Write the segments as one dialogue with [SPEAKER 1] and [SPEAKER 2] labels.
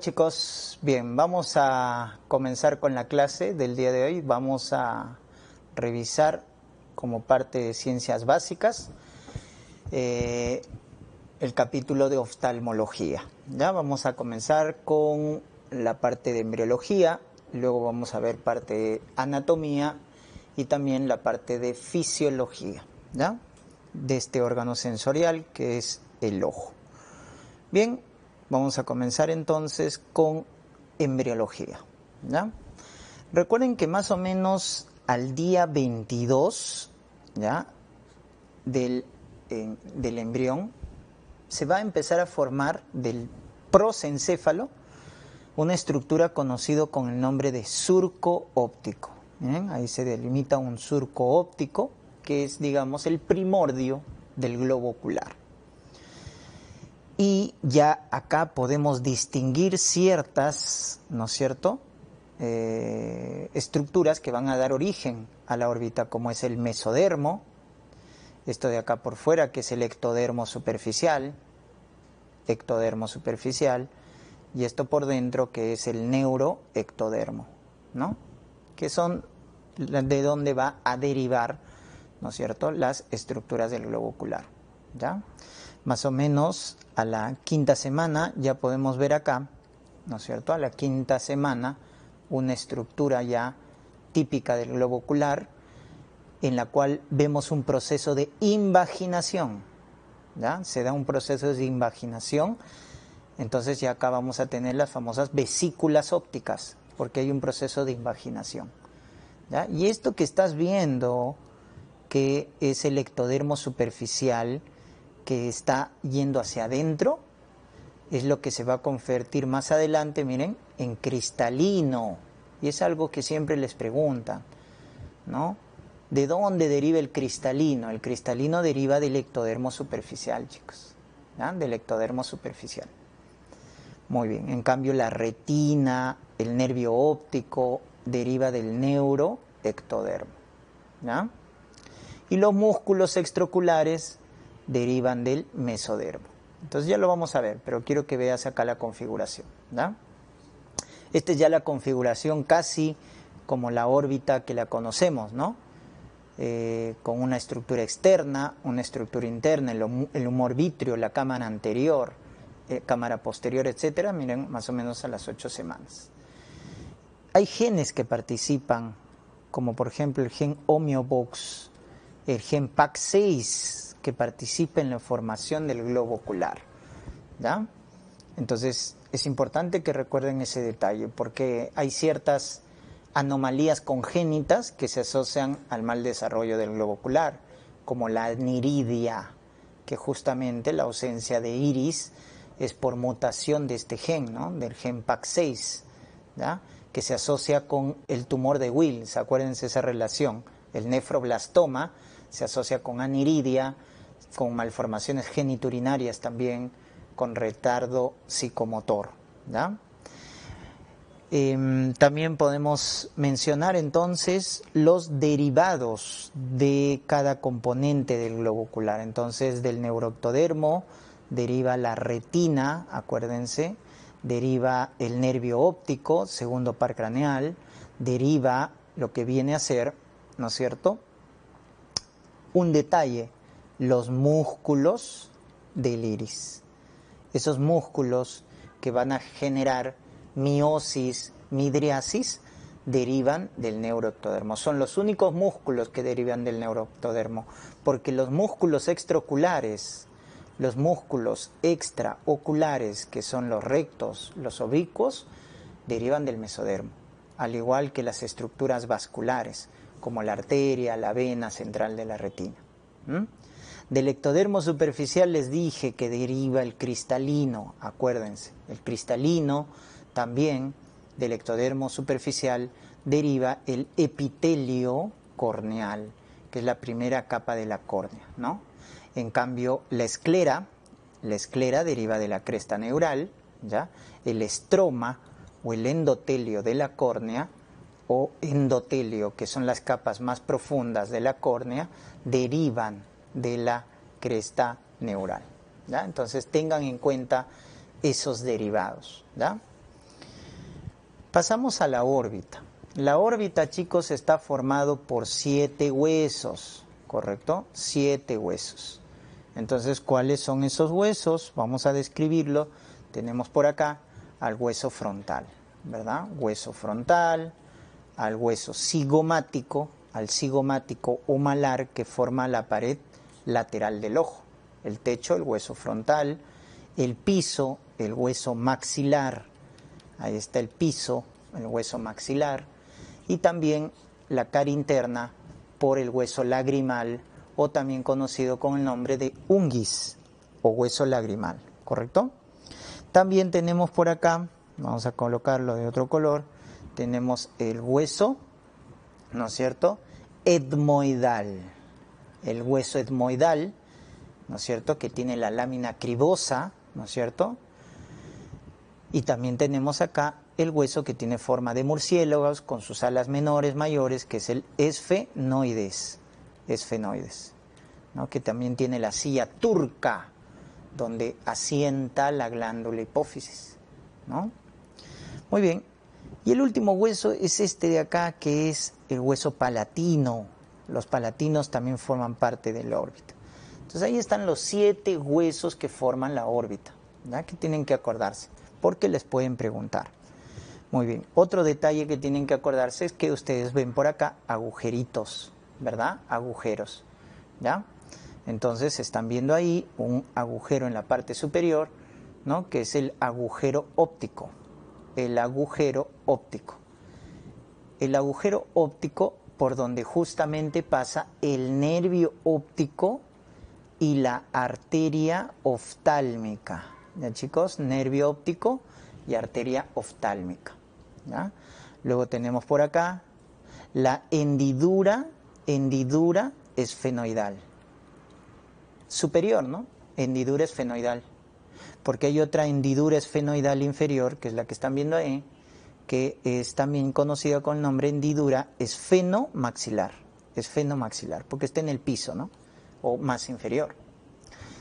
[SPEAKER 1] chicos, bien, vamos a comenzar con la clase del día de hoy. Vamos a revisar como parte de ciencias básicas el capítulo de oftalmología. Ya vamos a comenzar con la parte de embriología, luego vamos a ver parte de anatomía y también la parte de fisiología, ¿ya? De este órgano sensorial que es el ojo. Bien, vamos a comenzar entonces con embriología, ¿ya? Recuerden que más o menos al día 22, ¿ya? del embrión se va a empezar a formar del prosencéfalo una estructura conocida con el nombre de surco óptico. ¿Bien? Ahí se delimita un surco óptico que es, digamos, el primordio del globo ocular. Y ya acá podemos distinguir ciertas, ¿no es cierto?, estructuras que van a dar origen a la órbita, como es el mesodermo, esto de acá por fuera, que es el ectodermo superficial, y esto por dentro, que es el neuroectodermo, ¿no?, que son de donde va a derivar, ¿no es cierto?, las estructuras del globo ocular, ¿ya? Más o menos a la quinta semana ya podemos ver acá, ¿no es cierto?, a la quinta semana una estructura ya típica del globo ocular en la cual vemos un proceso de invaginación, ¿ya? Se da un proceso de invaginación, entonces ya acá vamos a tener las famosas vesículas ópticas, porque hay un proceso de invaginación, ¿ya? Y esto que estás viendo, que es el ectodermo superficial, que está yendo hacia adentro, es lo que se va a convertir más adelante, miren, en cristalino. Y es algo que siempre les preguntan, ¿no? ¿De dónde deriva el cristalino? El cristalino deriva del ectodermo superficial, chicos, ¿ya? Del ectodermo superficial. Muy bien, en cambio la retina, el nervio óptico, deriva del neuroectodermo, ¿ya? Y los músculos extraoculares derivan del mesodermo. Entonces ya lo vamos a ver, pero quiero que veas acá la configuración, ¿ya? Esta es ya la configuración casi como la órbita que la conocemos, ¿no? Con una estructura externa, una estructura interna, el humor vítreo, la cámara anterior, cámara posterior, etcétera. Miren, más o menos a las 8 semanas. Hay genes que participan, como por ejemplo el gen homeobox, el gen PAC6, que participa en la formación del globo ocular, ¿ya? Entonces es importante que recuerden ese detalle, porque hay ciertas anomalías congénitas que se asocian al mal desarrollo del globo ocular, como la aniridia, que justamente la ausencia de iris es por mutación de este gen, ¿no?, del gen PAC6, ¿ya?, que se asocia con el tumor de Wills. Acuérdense esa relación, el nefroblastoma se asocia con aniridia, con malformaciones geniturinarias también, con retardo psicomotor, ¿ya? También podemos mencionar entonces los derivados de cada componente del globo ocular. Entonces del neuroectodermo deriva la retina, acuérdense, deriva el nervio óptico, segundo par craneal, deriva lo que viene a ser, ¿no es cierto?, un detalle, los músculos del iris. Esos músculos que van a generar miosis, midriasis, derivan del neuroectodermo. Son los únicos músculos que derivan del neuroectodermo, porque los músculos extraoculares, los músculos extraoculares, que son los rectos, los oblicuos, derivan del mesodermo, al igual que las estructuras vasculares, como la arteria, la vena central de la retina. Del ectodermo superficial les dije que deriva el cristalino, acuérdense, el cristalino también del ectodermo superficial deriva el epitelio corneal, que es la primera capa de la córnea, ¿no? En cambio, la esclera deriva de la cresta neural, ¿ya? El estroma o el endotelio de la córnea o endotelio, que son las capas más profundas de la córnea, derivan de la cresta neural, ¿ya? Entonces tengan en cuenta esos derivados, ¿ya? Pasamos a la órbita. La órbita, chicos, está formado por 7 huesos, ¿correcto? 7 huesos. Entonces, ¿cuáles son esos huesos? Vamos a describirlo. Tenemos por acá al hueso frontal, ¿verdad? Hueso frontal, al hueso cigomático, al cigomático o malar que forma la pared lateral del ojo. El techo, el hueso frontal, el piso, el hueso maxilar. Ahí está el piso, el hueso maxilar. Y también la cara interna por el hueso lagrimal o también conocido con el nombre de unguis o hueso lagrimal, ¿correcto? También tenemos por acá, vamos a colocarlo de otro color, tenemos el hueso, ¿no es cierto?, etmoidal. El hueso etmoidal, ¿no es cierto?, que tiene la lámina cribosa, ¿no es cierto? Y también tenemos acá el hueso que tiene forma de murciélagos con sus alas menores, mayores, que es el esfenoides, ¿no?, que también tiene la silla turca, donde asienta la glándula hipófisis, ¿no? Muy bien. Y el último hueso es este de acá, que es el hueso palatino. Los palatinos también forman parte de la órbita. Entonces ahí están los 7 huesos que forman la órbita, ¿ya?, que tienen que acordarse, porque les pueden preguntar. Muy bien. Otro detalle que tienen que acordarse es que ustedes ven por acá agujeritos, ¿verdad? Agujeros, ¿ya? Entonces están viendo ahí un agujero en la parte superior, ¿no?, que es el agujero óptico. El agujero óptico. El agujero óptico por donde justamente pasa el nervio óptico y la arteria oftálmica. ¿Ya, chicos? Nervio óptico y arteria oftálmica, ¿ya? Luego tenemos por acá la hendidura esfenoidal. Superior, ¿no? Hendidura esfenoidal. Porque hay otra hendidura esfenoidal inferior, que es la que están viendo ahí, que es también conocida con el nombre hendidura esfenomaxilar, porque está en el piso, ¿no?, o más inferior.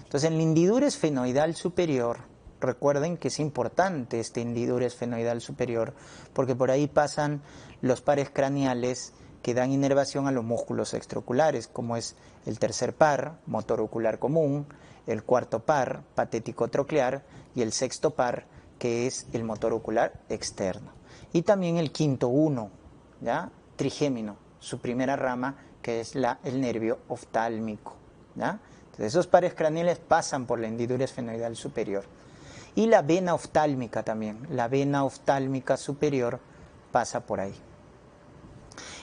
[SPEAKER 1] Entonces, en la hendidura esfenoidal superior, recuerden que es importante esta hendidura esfenoidal superior, porque por ahí pasan los pares craneales que dan inervación a los músculos extraoculares, como es el tercer par, motor ocular común, el cuarto par, patético troclear, y el sexto par, que es el motor ocular externo. Y también el quinto uno, ¿ya?, trigémino, su primera rama, que es el nervio oftálmico, ¿ya? Entonces, esos pares craneales pasan por la hendidura esfenoidal superior. Y la vena oftálmica también, la vena oftálmica superior pasa por ahí.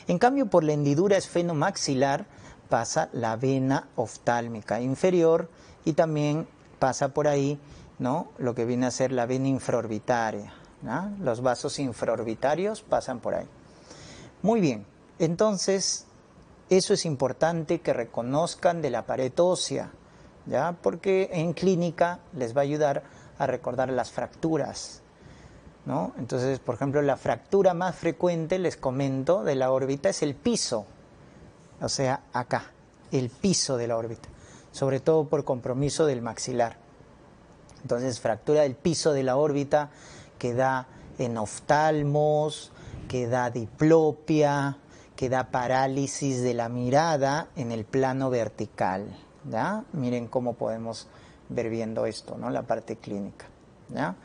[SPEAKER 1] En cambio, por la hendidura esfenomaxilar pasa la vena oftálmica inferior y también pasa por ahí, ¿no?, lo que viene a ser la vena infraorbitaria, ¿no? Los vasos infraorbitarios pasan por ahí. Muy bien, entonces eso es importante que reconozcan de la pared ósea, ¿ya?, porque en clínica les va a ayudar a recordar las fracturas, ¿no? Entonces, por ejemplo, la fractura más frecuente, les comento, de la órbita es el piso, o sea, acá, el piso de la órbita, sobre todo por compromiso del maxilar. Entonces, fractura del piso de la órbita que da enoftalmos, que da diplopia, que da parálisis de la mirada en el plano vertical, ¿ya? Miren cómo podemos ver viendo esto, ¿no?, la parte clínica, ¿ya?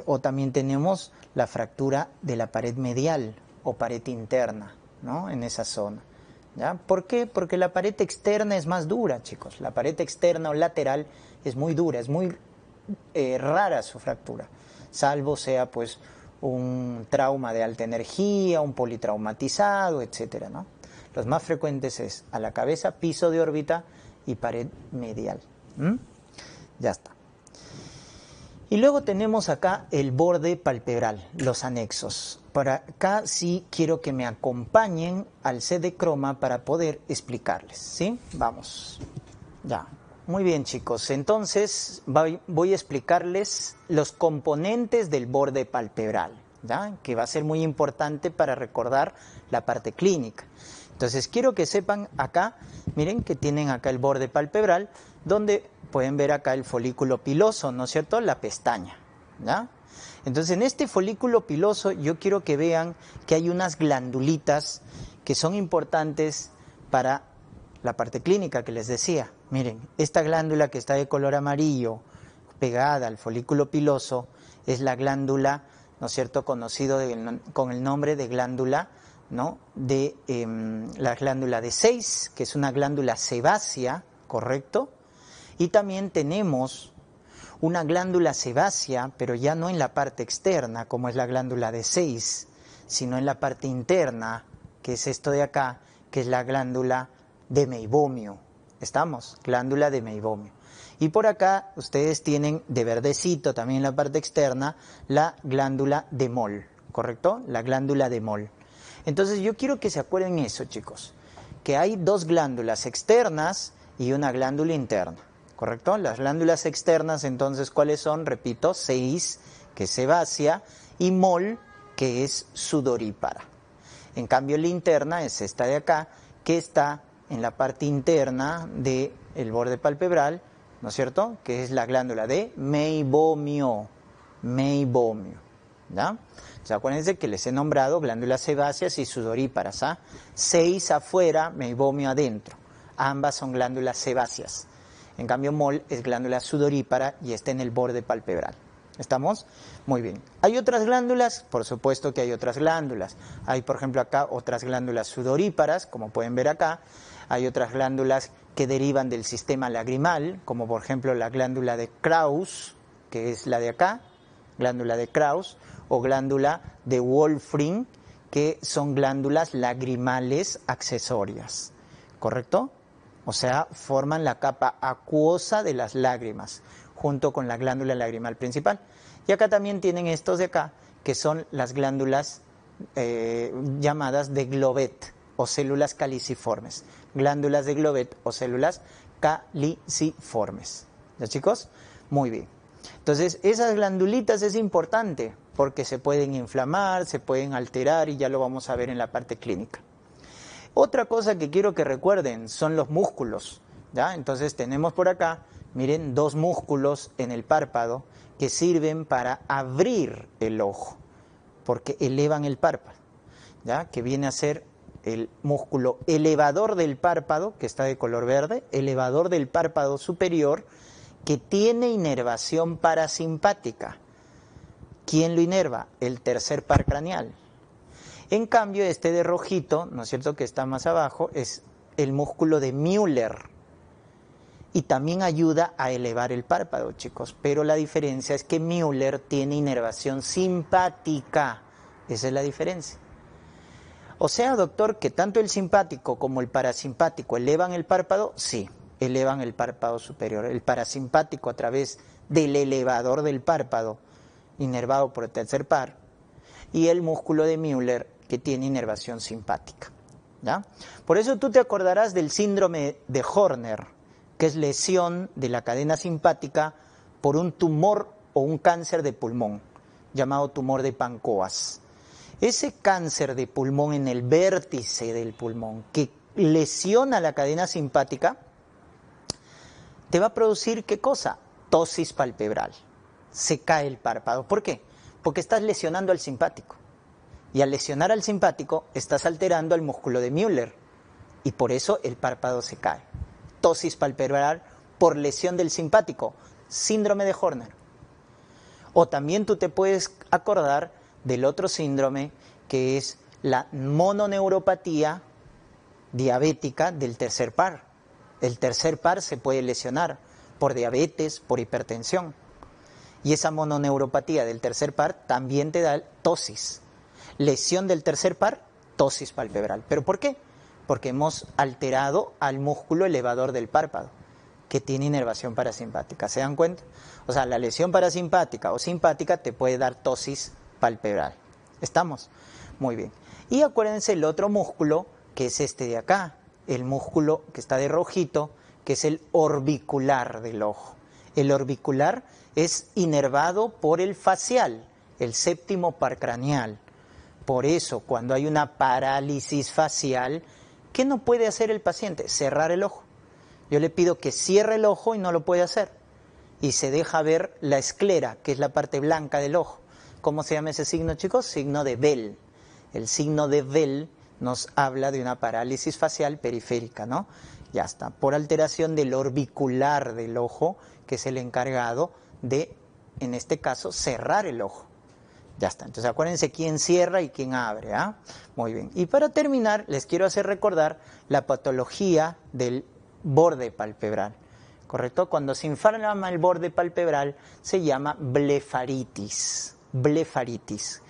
[SPEAKER 1] O también tenemos la fractura de la pared medial o pared interna, ¿no?, en esa zona, ¿ya? ¿Por qué? Porque la pared externa es más dura, chicos. La pared externa o lateral es muy dura, es muy rara su fractura, salvo sea pues un trauma de alta energía, un politraumatizado, etcétera, ¿no? Los más frecuentes es a la cabeza, piso de órbita y pared medial. Ya está. Y luego tenemos acá el borde palpebral, los anexos. Para acá sí quiero que me acompañen al CD Croma para poder explicarles, ¿sí? Vamos. Ya. Muy bien, chicos. Entonces voy a explicarles los componentes del borde palpebral, ¿ya?, que va a ser muy importante para recordar la parte clínica. Entonces quiero que sepan acá, miren que tienen acá el borde palpebral, donde pueden ver acá el folículo piloso, ¿no es cierto?, la pestaña, ¿ya? Entonces, en este folículo piloso yo quiero que vean que hay unas glandulitas que son importantes para la parte clínica que les decía. Miren, esta glándula que está de color amarillo pegada al folículo piloso es la glándula, ¿no es cierto?, conocido con el nombre de glándula, ¿no?, de la glándula de Sayce, que es una glándula sebácea, ¿correcto? Y también tenemos una glándula sebácea, pero ya no en la parte externa, como es la glándula de Sayce, sino en la parte interna, que es esto de acá, que es la glándula de meibomio. ¿Estamos? Glándula de meibomio. Y por acá ustedes tienen de verdecito, también en la parte externa, la glándula de Moll, ¿correcto? La glándula de Moll. Entonces yo quiero que se acuerden eso, chicos, que hay dos glándulas externas y una glándula interna, ¿correcto? Las glándulas externas, entonces, ¿cuáles son? Repito, Sayce, que es sebácea, y Moll, que es sudorípara. En cambio, la interna es esta de acá, que está en la parte interna del borde palpebral, ¿no es cierto?, que es la glándula de meibomio, ¿ya? O sea, acuérdense que les he nombrado glándulas sebáceas y sudoríparas, ¿ah? Sayce afuera, meibomio adentro. Ambas son glándulas sebáceas. En cambio, Moll es glándula sudorípara y está en el borde palpebral. ¿Estamos? Muy bien. ¿Hay otras glándulas? Por supuesto que hay otras glándulas. Hay, por ejemplo, acá otras glándulas sudoríparas, como pueden ver acá. Hay otras glándulas que derivan del sistema lagrimal, como por ejemplo la glándula de Krauss, que es la de acá, glándula de Krauss, o glándula de Wolfram, que son glándulas lagrimales accesorias, ¿correcto? O sea, forman la capa acuosa de las lágrimas, junto con la glándula lagrimal principal. Y acá también tienen estos de acá, que son las glándulas llamadas de Glovet, o células caliciformes. Glándulas de Glovet o células caliciformes. ¿Ya, chicos? Muy bien. Entonces, esas glandulitas es importante porque se pueden inflamar, se pueden alterar y ya lo vamos a ver en la parte clínica. Otra cosa que quiero que recuerden son los músculos, ¿ya? Entonces tenemos por acá, miren, dos músculos en el párpado que sirven para abrir el ojo, porque elevan el párpado, ¿ya? Que viene a ser el músculo elevador del párpado, que está de color verde, elevador del párpado superior, que tiene inervación parasimpática. ¿Quién lo inerva? El tercer par craneal. En cambio, este de rojito, ¿no es cierto?, que está más abajo, es el músculo de Müller. Y también ayuda a elevar el párpado, chicos. Pero la diferencia es que Müller tiene inervación simpática. Esa es la diferencia. O sea, doctor, que tanto el simpático como el parasimpático elevan el párpado. Sí, elevan el párpado superior. El parasimpático a través del elevador del párpado, inervado por el tercer par, y el músculo de Müller, que tiene inervación simpática, ¿ya? Por eso tú te acordarás del síndrome de Horner, que es lesión de la cadena simpática por un tumor o un cáncer de pulmón, llamado tumor de Pancoas. Ese cáncer de pulmón en el vértice del pulmón que lesiona la cadena simpática, te va a producir, ¿qué cosa? Ptosis palpebral. Se cae el párpado. ¿Por qué? Porque estás lesionando al simpático. Y al lesionar al simpático, estás alterando al músculo de Müller. Y por eso el párpado se cae. Ptosis palpebral por lesión del simpático. Síndrome de Horner. O también tú te puedes acordar del otro síndrome, que es la mononeuropatía diabética del tercer par. El tercer par se puede lesionar por diabetes, por hipertensión. Y esa mononeuropatía del tercer par también te da ptosis. Lesión del tercer par, ptosis palpebral. ¿Pero por qué? Porque hemos alterado al músculo elevador del párpado, que tiene inervación parasimpática. ¿Se dan cuenta? O sea, la lesión parasimpática o simpática te puede dar ptosis palpebral. ¿Estamos? Muy bien. Y acuérdense el otro músculo, que es este de acá, el músculo que está de rojito, que es el orbicular del ojo. El orbicular es inervado por el facial, el séptimo par craneal. Por eso, cuando hay una parálisis facial, ¿qué no puede hacer el paciente? Cerrar el ojo. Yo le pido que cierre el ojo y no lo puede hacer. Y se deja ver la esclera, que es la parte blanca del ojo. ¿Cómo se llama ese signo, chicos? Signo de Bell. El signo de Bell nos habla de una parálisis facial periférica, ¿no? Ya está, por alteración del orbicular del ojo, que es el encargado de, en este caso, cerrar el ojo. Ya está, entonces acuérdense quién cierra y quién abre, ¿ah? Muy bien. Y para terminar, les quiero hacer recordar la patología del borde palpebral, ¿correcto? Cuando se inflama el borde palpebral se llama blefaritis, blefaritis.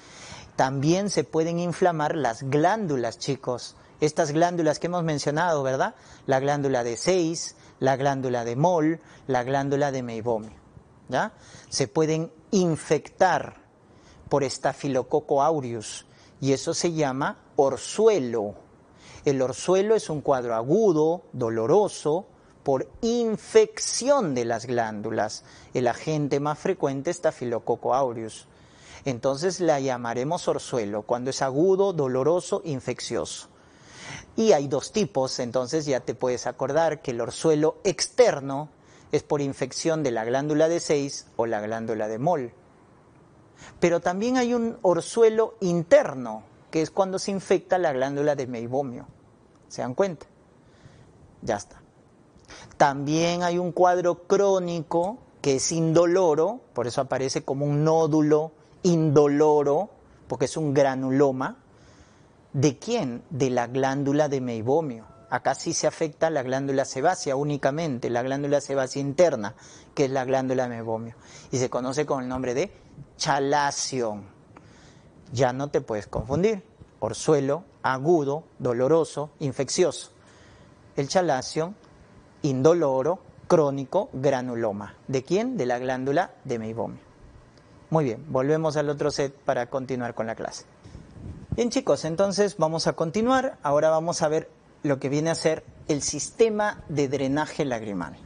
[SPEAKER 1] También se pueden inflamar las glándulas, chicos. Estas glándulas que hemos mencionado, ¿verdad? La glándula de Sayce, la glándula de Moll, la glándula de Meibomius, ¿ya? Se pueden infectar por Staphylococcus aureus y eso se llama orzuelo. El orzuelo es un cuadro agudo, doloroso, por infección de las glándulas. El agente más frecuente es Staphylococcus aureus. Entonces la llamaremos orzuelo cuando es agudo, doloroso, infeccioso. Y hay dos tipos, entonces ya te puedes acordar que el orzuelo externo es por infección de la glándula de Sayce o la glándula de Moll. Pero también hay un orzuelo interno, que es cuando se infecta la glándula de Meibomius. ¿Se dan cuenta? Ya está. También hay un cuadro crónico que es indoloro, por eso aparece como un nódulo indoloro, porque es un granuloma. ¿De quién? De la glándula de Meibomius. Acá sí se afecta la glándula sebácea únicamente, la glándula sebácea interna, que es la glándula de Meibomius. Y se conoce con el nombre de chalación. Ya no te puedes confundir. Orzuelo, agudo, doloroso, infeccioso. El chalación, indoloro, crónico, granuloma. ¿De quién? De la glándula de Meibomius. Muy bien, volvemos al otro set para continuar con la clase. Bien, chicos, entonces vamos a continuar. Ahora vamos a ver lo que viene a ser el sistema de drenaje lagrimal.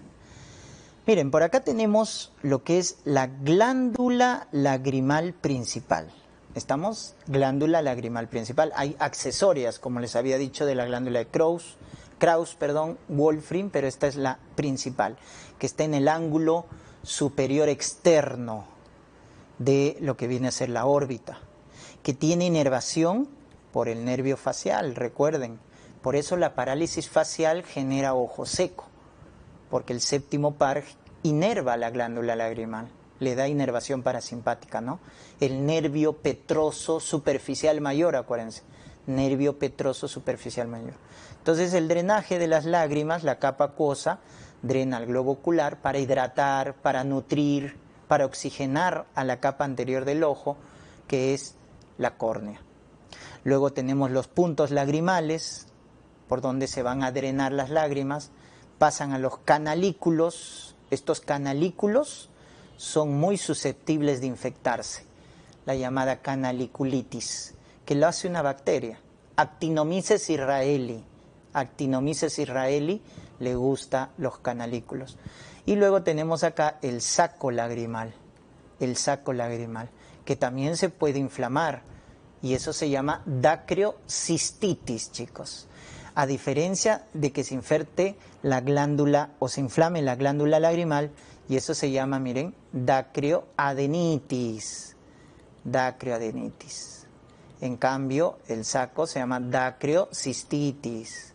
[SPEAKER 1] Miren, por acá tenemos lo que es la glándula lagrimal principal. ¿Estamos? Glándula lagrimal principal. Hay accesorias, como les había dicho, de la glándula de Krauss, Wolfram, pero esta es la principal, que está en el ángulo superior externo de lo que viene a ser la órbita, que tiene inervación por el nervio facial, recuerden. Por eso la parálisis facial genera ojo seco, porque el séptimo par inerva la glándula lagrimal, le da inervación parasimpática, ¿no? El nervio petroso superficial mayor, acuérdense, nervio petroso superficial mayor. Entonces el drenaje de las lágrimas, la capa acuosa, drena al globo ocular para hidratar, para nutrir, para oxigenar a la capa anterior del ojo, que es la córnea. Luego tenemos los puntos lagrimales, por donde se van a drenar las lágrimas, pasan a los canalículos. Estos canalículos son muy susceptibles de infectarse, la llamada canaliculitis, que lo hace una bacteria, Actinomyces israelii. Actinomyces israelii le gusta los canalículos. Y luego tenemos acá el saco lagrimal, que también se puede inflamar, y eso se llama dacriocistitis, chicos. A diferencia de que se infecte la glándula o se inflame la glándula lagrimal, y eso se llama, miren, dacrioadenitis. Dacrioadenitis. En cambio, el saco se llama dacriocistitis,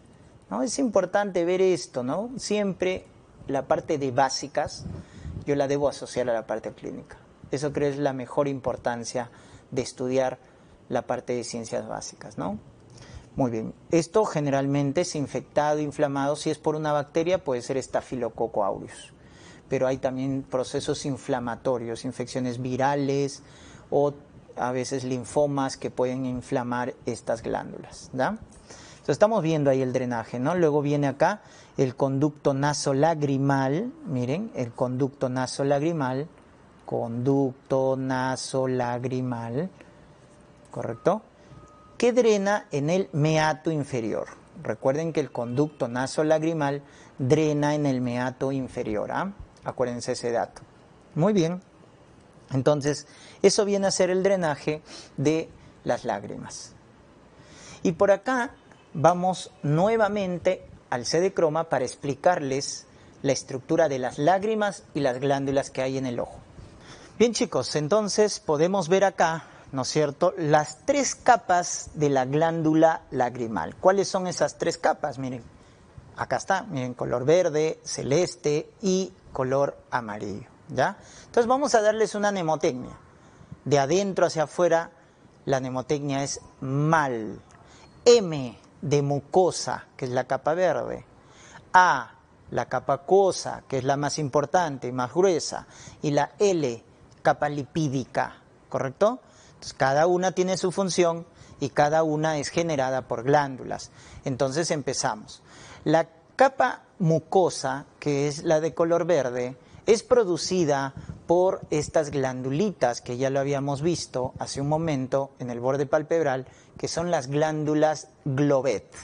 [SPEAKER 1] ¿no? Es importante ver esto, ¿no? Siempre la parte de básicas yo la debo asociar a la parte clínica. Eso creo es la mejor importancia de estudiar la parte de ciencias básicas, ¿no? Muy bien. Esto generalmente es infectado, inflamado. Si es por una bacteria, puede ser Staphylococcus aureus. Pero hay también procesos inflamatorios, infecciones virales o a veces linfomas que pueden inflamar estas glándulas, ¿da? Entonces estamos viendo ahí el drenaje, ¿no? Luego viene acá el conducto nasolagrimal. Miren, el conducto nasolagrimal. ¿Correcto? Que drena en el meato inferior. Recuerden que el conducto nasolagrimal drena en el meato inferior, ¿ah? Acuérdense ese dato. Muy bien. Entonces, eso viene a ser el drenaje de las lágrimas. Y por acá vamos nuevamente al CD-croma para explicarles la estructura de las lágrimas y las glándulas que hay en el ojo. Bien chicos, entonces podemos ver acá, ¿no es cierto?, las tres capas de la glándula lagrimal. ¿Cuáles son esas tres capas? Miren, acá está, miren, color verde, celeste y color amarillo, ¿ya? Entonces vamos a darles una mnemotecnia. De adentro hacia afuera, la mnemotecnia es mal. M de mucosa, que es la capa verde. A, la capa acuosa, que es la más importante y más gruesa. Y la L, capa lipídica, ¿correcto? Entonces cada una tiene su función y cada una es generada por glándulas. Entonces empezamos. La capa mucosa, que es la de color verde, es producida por estas glandulitas que ya lo habíamos visto hace un momento en el borde palpebral, que son las glándulas Globet,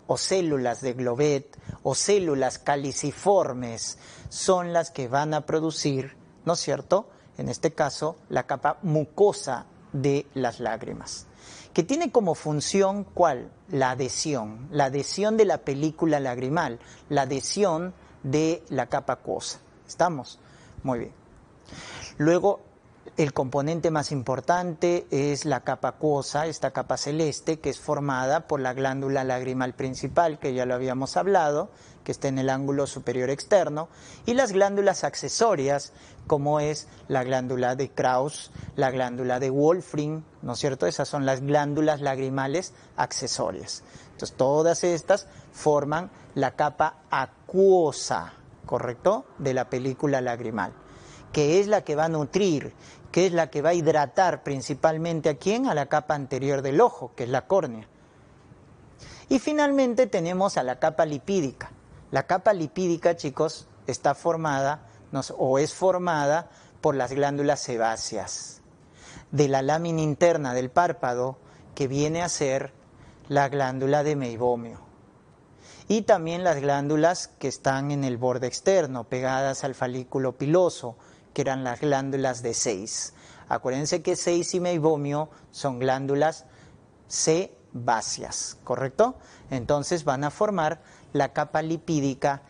[SPEAKER 1] o células de Globet, o células caliciformes, son las que van a producir, ¿no es cierto?, en este caso, la capa mucosa de las lágrimas, que tiene como función, ¿cuál? La adhesión de la película lagrimal, la adhesión de la capa acuosa. ¿Estamos? Muy bien. Luego, el componente más importante es la capa acuosa, esta capa celeste, que es formada por la glándula lagrimal principal, que ya lo habíamos hablado, que está en el ángulo superior externo, y las glándulas accesorias, como es la glándula de Krauss, la glándula de Wolfram, ¿no es cierto? Esas son las glándulas lagrimales accesorias. Entonces, todas estas forman la capa acuosa, ¿correcto?, de la película lagrimal, que es la que va a nutrir, que es la que va a hidratar principalmente ¿a quién? A la capa anterior del ojo, que es la córnea. Y finalmente tenemos a la capa lipídica. La capa lipídica, chicos, está formada, o es formada por las glándulas sebáceas, de la lámina interna del párpado, que viene a ser la glándula de meibomio. Y también las glándulas que están en el borde externo, pegadas al folículo piloso, que eran las glándulas de Sayce. Acuérdense que Sayce y meibomio son glándulas sebáceas, ¿correcto? Entonces van a formar la capa lipídica,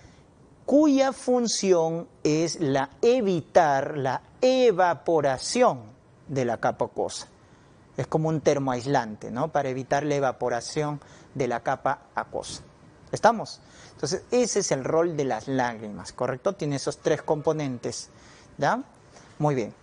[SPEAKER 1] cuya función es evitar la evaporación de la capa acuosa. Es como un termoaislante, ¿no?, para evitar la evaporación de la capa acuosa. ¿Estamos? Entonces, ese es el rol de las lágrimas, ¿correcto? Tiene esos tres componentes, ¿ya? Muy bien.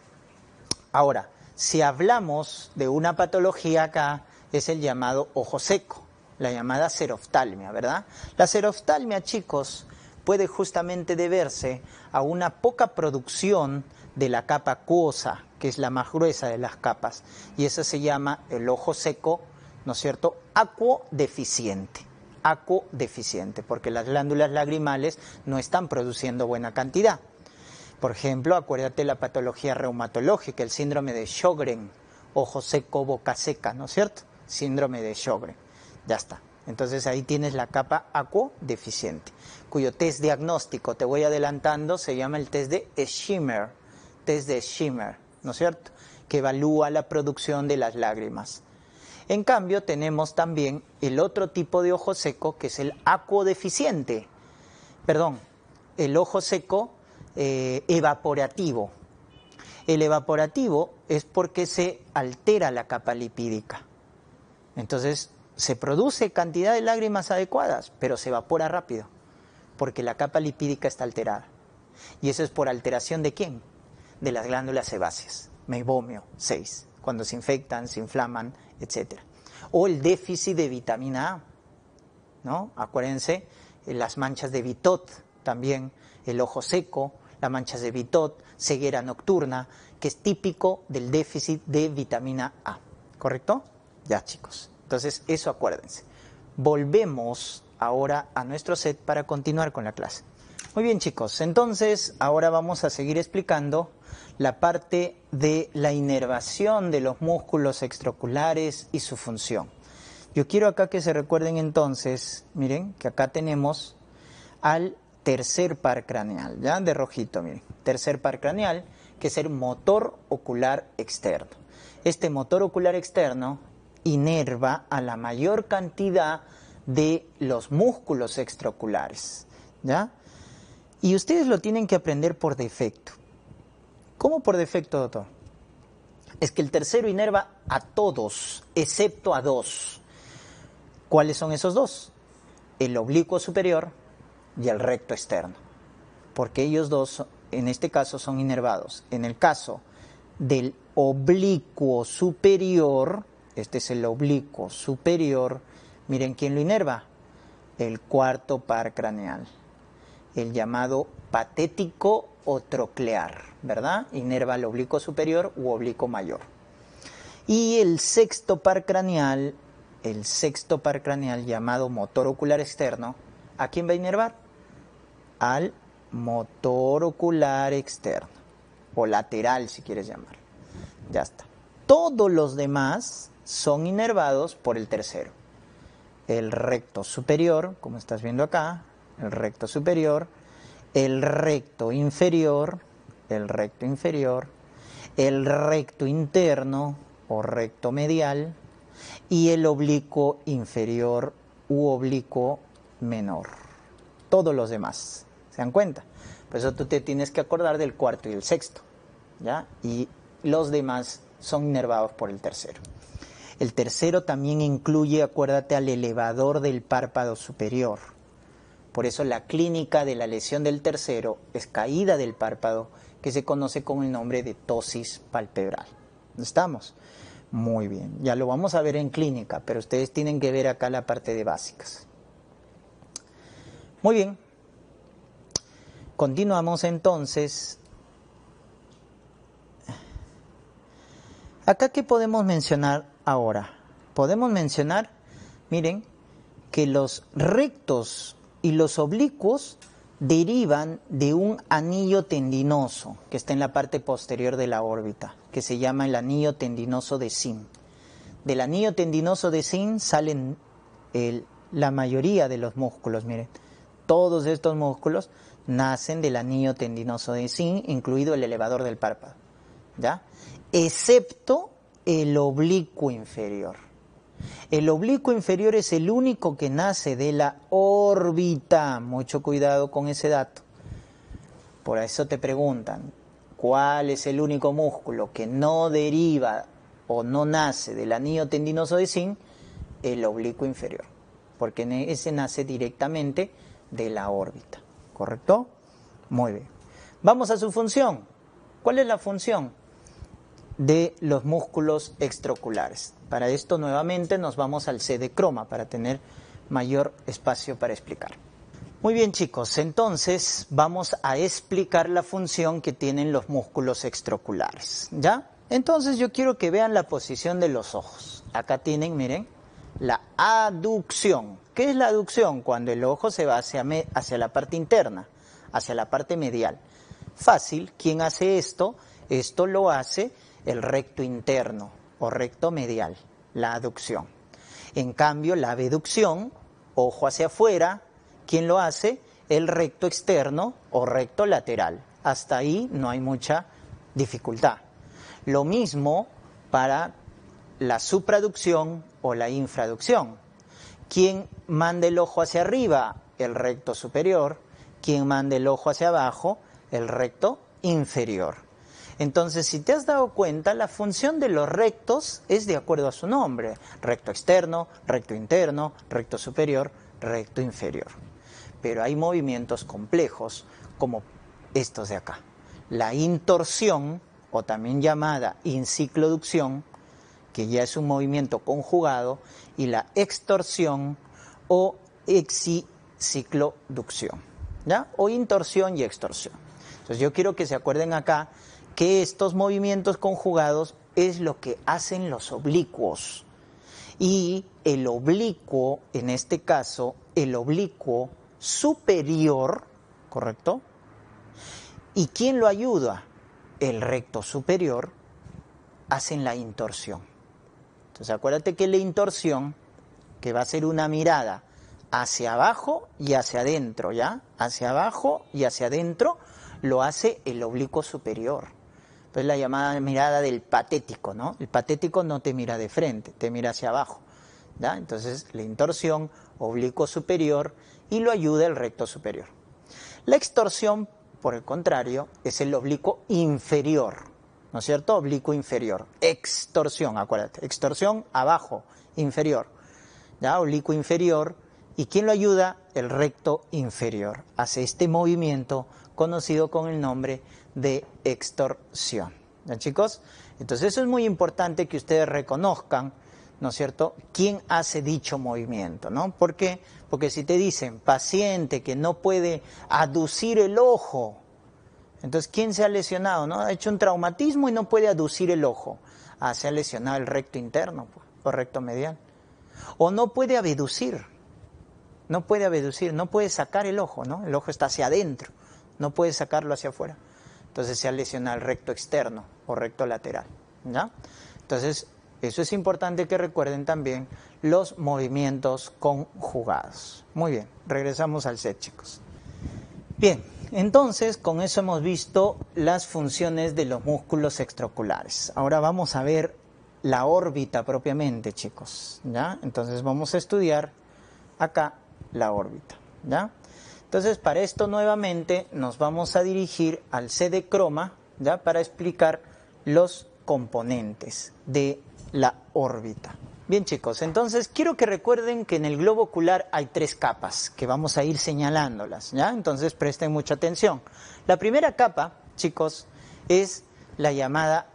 [SPEAKER 1] Ahora, si hablamos de una patología acá, es el llamado ojo seco, la llamada xeroftalmia, ¿verdad? La xeroftalmia, chicos, puede justamente deberse a una poca producción de la capa acuosa, que es la más gruesa de las capas, y eso se llama el ojo seco, ¿no es cierto?, acuodeficiente. Acuodeficiente, porque las glándulas lagrimales no están produciendo buena cantidad. Por ejemplo, acuérdate la patología reumatológica, el síndrome de Sjögren, ojo seco, boca seca, ¿no es cierto? Síndrome de Sjögren. Ya está. Entonces ahí tienes la capa acuodeficiente, cuyo test diagnóstico, te voy adelantando, se llama el test de Schimmer, ¿no es cierto?, que evalúa la producción de las lágrimas. En cambio, tenemos también el otro tipo de ojo seco, que es el acuodeficiente. Perdón, el ojo seco evaporativo. El evaporativo es porque se altera la capa lipídica. Entonces, se produce cantidad de lágrimas adecuadas, pero se evapora rápido, porque la capa lipídica está alterada. Y eso es por alteración ¿de quién? De las glándulas sebáceas, meibomio, Sayce, cuando se infectan, se inflaman, etc. O el déficit de vitamina A, ¿no? Acuérdense, las manchas de Vitot, también el ojo seco, las manchas de Vitot, ceguera nocturna, que es típico del déficit de vitamina A, ¿correcto? Ya, chicos. Entonces, eso acuérdense. Volvemos ahora a nuestro set para continuar con la clase. Muy bien, chicos. Entonces, ahora vamos a seguir explicando la parte de la inervación de los músculos extraoculares y su función. Yo quiero acá que se recuerden entonces, miren, que acá tenemos al tercer par craneal, ¿ya? De rojito, miren. Tercer par craneal, que es el motor ocular externo. Este motor ocular externo inerva a la mayor cantidad de los músculos extraoculares, ¿ya? Y ustedes lo tienen que aprender por defecto. ¿Cómo por defecto, doctor? Es que el tercero inerva a todos, excepto a dos. ¿Cuáles son esos dos? El oblicuo superior y el recto externo. Porque ellos dos, en este caso, son inervados. En el caso del oblicuo superior, este es el oblicuo superior, miren quién lo inerva, el cuarto par craneal, el llamado patético o troclear, ¿verdad? Inerva el oblicuo superior u oblicuo mayor. Y el sexto par craneal llamado motor ocular externo, ¿a quién va a inervar? Al motor ocular externo, o lateral si quieres llamarlo. Ya está. Todos los demás son inervados por el tercero. El recto superior, como estás viendo acá, el recto superior, el recto inferior, el recto interno o recto medial y el oblicuo inferior u oblicuo menor. Todos los demás, ¿se dan cuenta? Por eso tú te tienes que acordar del cuarto y el sexto, ¿ya? Y los demás son inervados por el tercero. El tercero también incluye, acuérdate, al elevador del párpado superior. Por eso la clínica de la lesión del tercero es caída del párpado, que se conoce con el nombre de ptosis palpebral. ¿Estamos? Muy bien, ya lo vamos a ver en clínica, pero ustedes tienen que ver acá la parte de básicas. Muy bien. Continuamos entonces. Acá, ¿qué podemos mencionar ahora? Podemos mencionar, miren, que los rectos y los oblicuos derivan de un anillo tendinoso que está en la parte posterior de la órbita, que se llama el anillo tendinoso de Sim. Del anillo tendinoso de Sim salen la mayoría de los músculos, miren. Todos estos músculos nacen del anillo tendinoso de Sim, incluido el elevador del párpado, ¿ya? Excepto el oblicuo inferior. El oblicuo inferior es el único que nace de la órbita. Mucho cuidado con ese dato. Por eso te preguntan, ¿cuál es el único músculo que no deriva o no nace del anillo tendinoso de Sim? El oblicuo inferior, porque ese nace directamente de la órbita, ¿correcto? Muy bien. Vamos a su función. ¿Cuál es la función de los músculos extraoculares? Para esto nuevamente nos vamos al C de croma para tener mayor espacio para explicar. Muy bien, chicos, entonces vamos a explicar la función que tienen los músculos extraoculares, ¿ya? Entonces yo quiero que vean la posición de los ojos. Acá tienen, miren, la aducción. ¿Qué es la aducción? Cuando el ojo se va hacia la parte interna, hacia la parte medial. Fácil, ¿quién hace esto? Esto lo hace el recto interno o recto medial, la aducción. En cambio, la abducción, ojo hacia afuera, ¿quién lo hace? El recto externo o recto lateral. Hasta ahí no hay mucha dificultad. Lo mismo para la supraducción o la infraducción. ¿Quién manda el ojo hacia arriba? El recto superior. ¿Quién manda el ojo hacia abajo? El recto inferior. Entonces, si te has dado cuenta, la función de los rectos es de acuerdo a su nombre. Recto externo, recto interno, recto superior, recto inferior. Pero hay movimientos complejos como estos de acá. La intorsión, o también llamada incicloducción, que ya es un movimiento conjugado, y la extorsión o excicloducción, ¿ya? O intorsión y extorsión. Entonces yo quiero que se acuerden acá que estos movimientos conjugados es lo que hacen los oblicuos. Y el oblicuo, en este caso, el oblicuo superior, ¿correcto? ¿Y quién lo ayuda? El recto superior, hacen la intorsión. Entonces acuérdate que la intorsión, que va a ser una mirada hacia abajo y hacia adentro, ¿ya? Hacia abajo y hacia adentro, lo hace el oblicuo superior. Pues la llamada mirada del patético, ¿no? El patético no te mira de frente, te mira hacia abajo, ¿ya? Entonces la intorsión, oblicuo superior, y lo ayuda el recto superior. La extorsión por el contrario, es el oblicuo inferior, ¿no es cierto? Oblicuo inferior. Extorsión, acuérdate. Extorsión abajo, inferior. ¿Ya? Oblicuo inferior. ¿Y quién lo ayuda? El recto inferior. Hace este movimiento conocido con el nombre de extorsión. ¿Ya, chicos? Entonces eso es muy importante que ustedes reconozcan, ¿no es cierto?, quién hace dicho movimiento, ¿no? ¿Por qué? Porque si te dicen paciente que no puede aducir el ojo, entonces ¿quién se ha lesionado, no? Ha hecho un traumatismo y no puede aducir el ojo. Ah, se ha lesionado el recto interno, pues, o recto medial. O no puede abducir, no puede sacar el ojo, ¿no? El ojo está hacia adentro, no puede sacarlo hacia afuera. Entonces se ha lesionado el recto externo o recto lateral, ¿ya? Entonces, eso es importante que recuerden también los movimientos conjugados. Muy bien, regresamos al set, chicos. Bien, entonces con eso hemos visto las funciones de los músculos extraoculares. Ahora vamos a ver la órbita propiamente, chicos, ¿ya? Entonces vamos a estudiar acá la órbita, ¿ya? Entonces para esto nuevamente nos vamos a dirigir al CD croma, ¿ya? Para explicar los componentes de la órbita. Bien, chicos, entonces quiero que recuerden que en el globo ocular hay 3 capas que vamos a ir señalándolas, ¿ya? Entonces presten mucha atención. La primera capa, chicos, es la llamada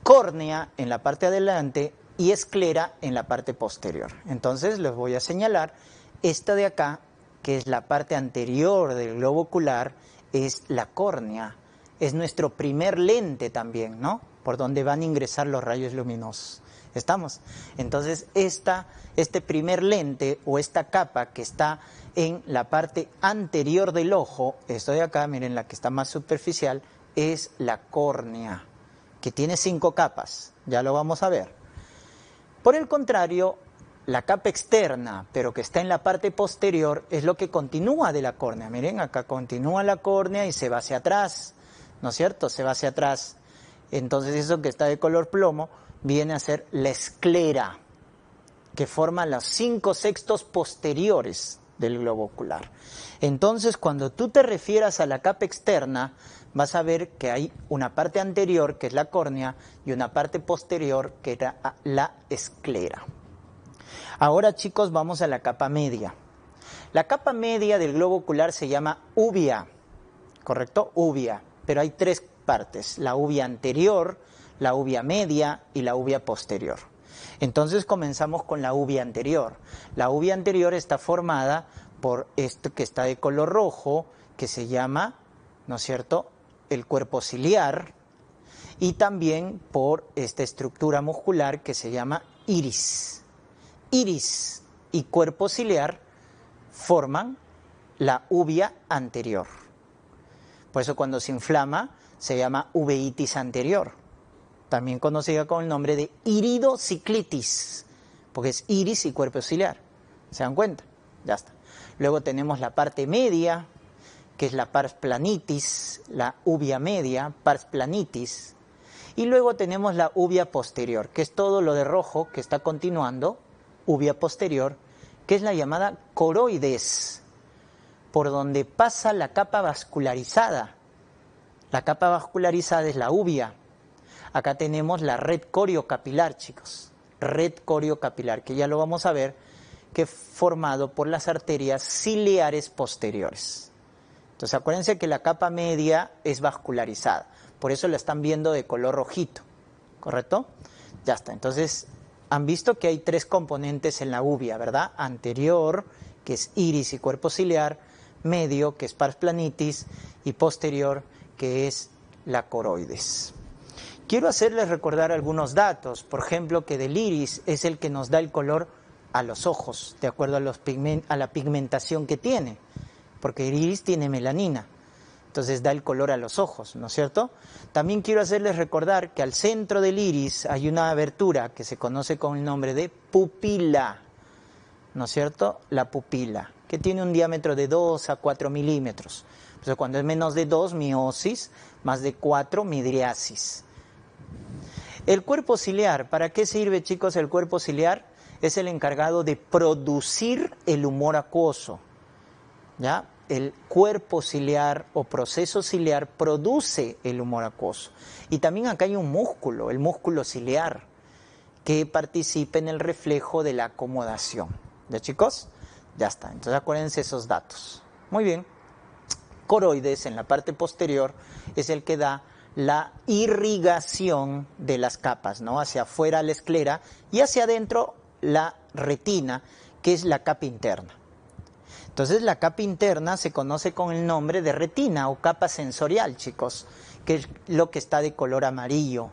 [SPEAKER 1] córnea en la parte adelante y esclera en la parte posterior. Entonces les voy a señalar esta de acá, que es la parte anterior del globo ocular, es la córnea. Es nuestro primer lente también, ¿no? Por donde van a ingresar los rayos luminosos. ¿Estamos? Entonces, este primer lente o esta capa que está en la parte anterior del ojo, esto de acá, miren la que está más superficial, es la córnea, que tiene 5 capas. Ya lo vamos a ver. Por el contrario, la capa externa, pero que está en la parte posterior, es lo que continúa de la córnea. Miren, acá continúa la córnea y se va hacia atrás, ¿no es cierto? Se va hacia atrás. Entonces eso que está de color plomo viene a ser la esclera, que forma los 5/6 posteriores del globo ocular. Entonces, cuando tú te refieras a la capa externa, vas a ver que hay una parte anterior, que es la córnea, y una parte posterior, que era la esclera. Ahora, chicos, vamos a la capa media. La capa media del globo ocular se llama uvea, ¿correcto? Uvea, pero hay 3 partes, la uvea anterior, la uvea media y la uvea posterior. Entonces comenzamos con la uvea anterior. La uvea anterior está formada por esto que está de color rojo, que se llama, ¿no es cierto?, el cuerpo ciliar, y también por esta estructura muscular que se llama iris. Iris y cuerpo ciliar forman la uvea anterior. Por eso cuando se inflama se llama uveitis anterior, también conocida con el nombre de iridociclitis, porque es iris y cuerpo ciliar. ¿Se dan cuenta? Ya está. Luego tenemos la parte media, que es la pars planitis, la uvea media, pars planitis. Y luego tenemos la uvea posterior, que es todo lo de rojo que está continuando, uvea posterior, que es la llamada coroides, por donde pasa la capa vascularizada. La capa vascularizada es la uvea. Acá tenemos la red coriocapilar, chicos. Red coriocapilar, que ya lo vamos a ver, que es formado por las arterias ciliares posteriores. Entonces acuérdense que la capa media es vascularizada. Por eso la están viendo de color rojito. ¿Correcto? Ya está. Entonces han visto que hay 3 componentes en la uvea, ¿verdad? Anterior, que es iris y cuerpo ciliar. Medio, que es pars planitis. Y posterior, que es la coroides. Quiero hacerles recordar algunos datos, por ejemplo, que del iris es el que nos da el color a los ojos, de acuerdo a la pigmentación que tiene, porque el iris tiene melanina, entonces da el color a los ojos, ¿no es cierto? También quiero hacerles recordar que al centro del iris hay una abertura que se conoce con el nombre de pupila, ¿no es cierto? La pupila, que tiene un diámetro de 2 a 4 milímetros. Entonces, cuando es menos de 2, miosis, más de 4, midriasis. El cuerpo ciliar, ¿para qué sirve, chicos, el cuerpo ciliar? Es el encargado de producir el humor acuoso, ¿ya? el cuerpo ciliar o proceso ciliar produce el humor acuoso. Y también acá hay un músculo, el músculo ciliar, que participa en el reflejo de la acomodación. ¿Ya, chicos? Ya está. Entonces acuérdense esos datos. Muy bien. Coroides en la parte posterior es el que da la irrigación de las capas, ¿no? Hacia afuera la esclera y hacia adentro la retina, que es la capa interna. Entonces la capa interna se conoce con el nombre de retina o capa sensorial, chicos, que es lo que está de color amarillo.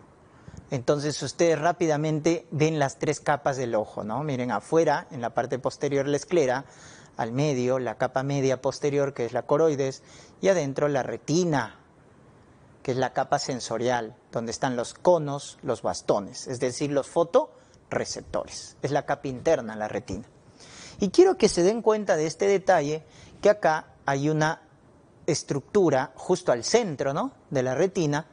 [SPEAKER 1] Entonces ustedes rápidamente ven las tres capas del ojo, ¿no? Miren, afuera, en la parte posterior la esclera, al medio la capa media posterior, que es la coroides, y adentro la retina, que es la capa sensorial, donde están los conos, los bastones, es decir, los fotorreceptores. Es la capa interna, la retina. Y quiero que se den cuenta de este detalle, que acá hay una estructura justo al centro, ¿no?, de la retina,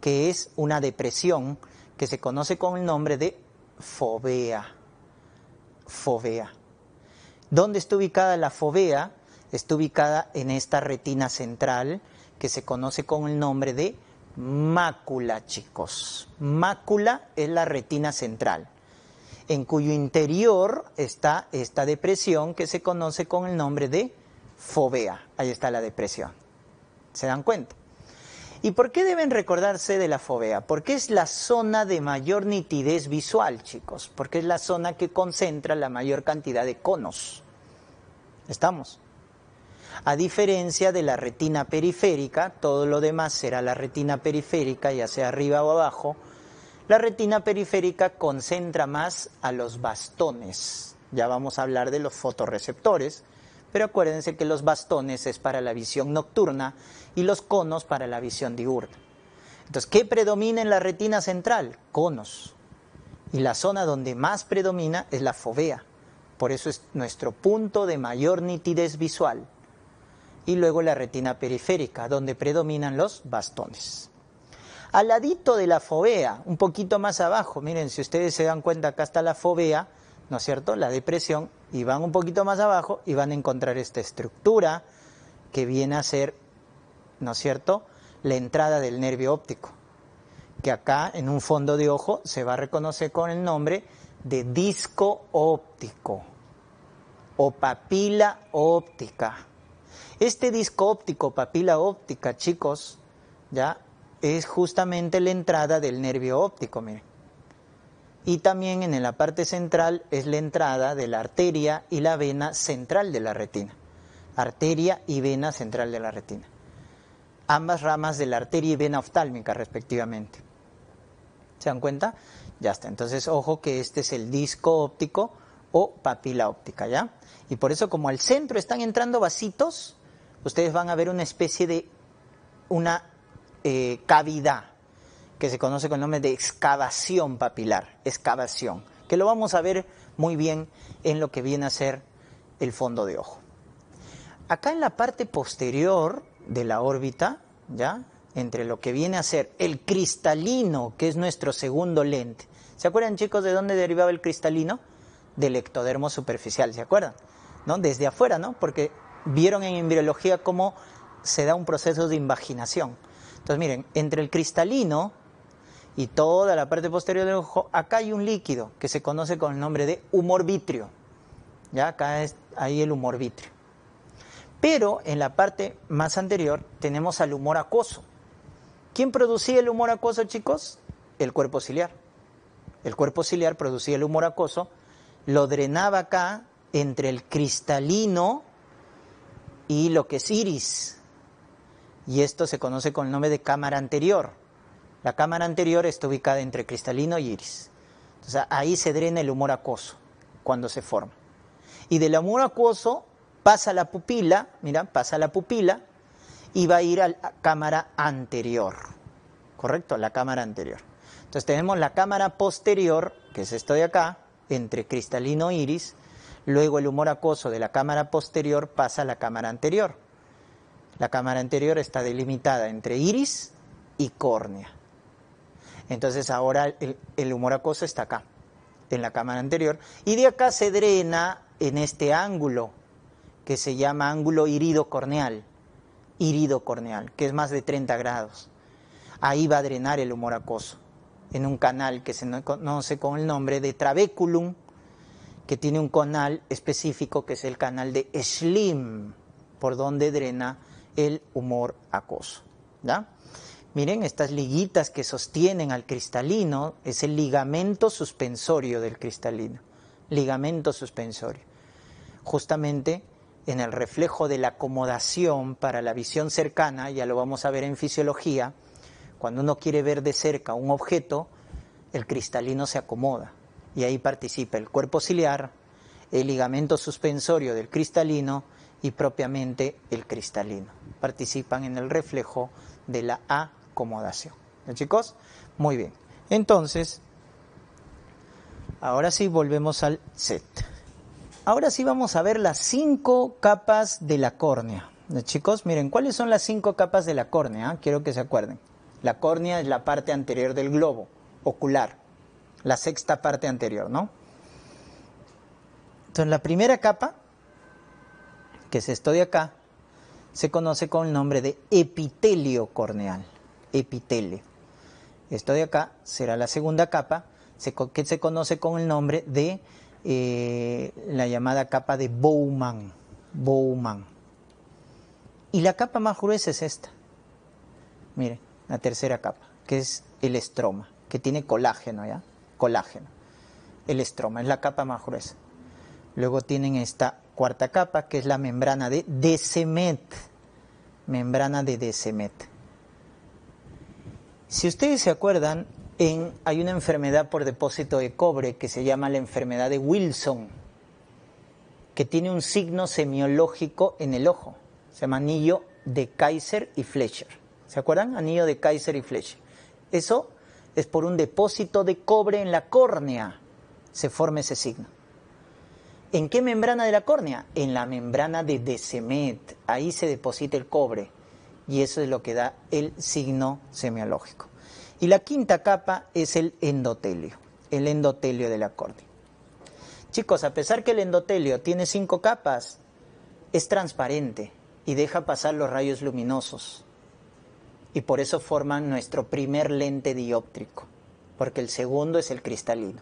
[SPEAKER 1] que es una depresión que se conoce con el nombre de fovea. Fovea. ¿Dónde está ubicada la fovea? Está ubicada en esta retina central que se conoce con el nombre de mácula, chicos. Mácula es la retina central, en cuyo interior está esta depresión que se conoce con el nombre de fovea. Ahí está la depresión. ¿Se dan cuenta? ¿Y por qué deben recordarse de la fovea? Porque es la zona de mayor nitidez visual, chicos. Porque es la zona que concentra la mayor cantidad de conos. ¿Estamos? A diferencia de la retina periférica, todo lo demás será la retina periférica, ya sea arriba o abajo. La retina periférica concentra más a los bastones. Ya vamos a hablar de los fotorreceptores. Pero acuérdense que los bastones es para la visión nocturna y los conos para la visión diurna. Entonces, ¿qué predomina en la retina central? Conos. Y la zona donde más predomina es la fovea. Por eso es nuestro punto de mayor nitidez visual. Y luego la retina periférica, donde predominan los bastones. Al ladito de la fovea, un poquito más abajo, miren, si ustedes se dan cuenta, acá está la fovea, ¿no es cierto?, la depresión, y van un poquito más abajo y van a encontrar esta estructura que viene a ser, ¿no es cierto?, la entrada del nervio óptico, que acá en un fondo de ojo se va a reconocer con el nombre de disco óptico o papila óptica. Este disco óptico, papila óptica, chicos, ya es justamente la entrada del nervio óptico, miren. Y también en la parte central es la entrada de la arteria y la vena central de la retina. Arteria y vena central de la retina. Ambas ramas de la arteria y vena oftálmica respectivamente. ¿Se dan cuenta? Ya está. Entonces, ojo que este es el disco óptico o papila óptica, ¿ya? Y por eso, como al centro están entrando vasitos, ustedes van a ver una especie de una cavidad que se conoce con el nombre de excavación papilar, excavación, que lo vamos a ver muy bien en lo que viene a ser el fondo de ojo. Acá en la parte posterior de la órbita, ¿ya?, entre lo que viene a ser el cristalino, que es nuestro segundo lente. ¿Se acuerdan, chicos, de dónde derivaba el cristalino? Del ectodermo superficial, ¿se acuerdan? ¿No? Desde afuera, ¿no? Porque vieron en embriología cómo se da un proceso de invaginación. Entonces, miren, entre el cristalino y toda la parte posterior del ojo, acá hay un líquido que se conoce con el nombre de humor vítreo. Ya acá es ahí el humor vítreo. Pero en la parte más anterior tenemos al humor acuoso. ¿Quién producía el humor acuoso, chicos? El cuerpo ciliar. El cuerpo ciliar producía el humor acuoso, lo drenaba acá entre el cristalino y lo que es iris. Y esto se conoce con el nombre de cámara anterior. La cámara anterior está ubicada entre cristalino y iris. Entonces ahí se drena el humor acuoso cuando se forma. Y del humor acuoso pasa la pupila, mira, pasa la pupila y va a ir a la cámara anterior. ¿Correcto? La cámara anterior. Entonces tenemos la cámara posterior, que es esto de acá, entre cristalino e iris. Luego el humor acuoso de la cámara posterior pasa a la cámara anterior. La cámara anterior está delimitada entre iris y córnea. Entonces ahora el humor acuoso está acá, en la cámara anterior, y de acá se drena en este ángulo, que se llama ángulo iridocorneal, que es más de 30 grados. Ahí va a drenar el humor acuoso, en un canal que se conoce con el nombre de trabeculum, que tiene un canal específico que es el canal de Schlemm, por donde drena el humor acuoso. ¿Ya? Miren, estas liguitas que sostienen al cristalino es el ligamento suspensorio del cristalino, ligamento suspensorio. Justamente en el reflejo de la acomodación para la visión cercana, ya lo vamos a ver en fisiología, cuando uno quiere ver de cerca un objeto, el cristalino se acomoda y ahí participa el cuerpo ciliar, el ligamento suspensorio del cristalino y propiamente el cristalino. Participan en el reflejo de la acomodación. ¿No, chicos? Muy bien. Entonces, ahora sí volvemos al set. Ahora sí vamos a ver las 5 capas de la córnea. ¿No, chicos? Miren, ¿cuáles son las 5 capas de la córnea? Quiero que se acuerden. La córnea es la parte anterior del globo ocular, la sexta parte anterior, ¿no? Entonces, la primera capa, que es esto de acá, se conoce con el nombre de epitelio corneal. Epitelio. Esto de acá será la segunda capa, que se conoce con el nombre de la llamada capa de Bowman. Y la capa más gruesa es esta. Miren, la tercera capa, que es el estroma, que tiene colágeno, ¿ya? Colágeno. El estroma es la capa más gruesa. Luego tienen esta cuarta capa, que es la membrana de Descemet. Membrana de Descemet. Si ustedes se acuerdan, hay una enfermedad por depósito de cobre que se llama la enfermedad de Wilson, que tiene un signo semiológico en el ojo. Se llama anillo de Kaiser y Fletcher. ¿Se acuerdan? Anillo de Kaiser y Fletcher. Eso es por un depósito de cobre en la córnea. Se forma ese signo. ¿En qué membrana de la córnea? En la membrana de Descemet. Ahí se deposita el cobre. Y eso es lo que da el signo semiológico. Y la quinta capa es el endotelio de la córnea. Chicos, a pesar que el endotelio tiene 5 capas, es transparente y deja pasar los rayos luminosos. Y por eso forman nuestro primer lente dióptrico, porque el segundo es el cristalino.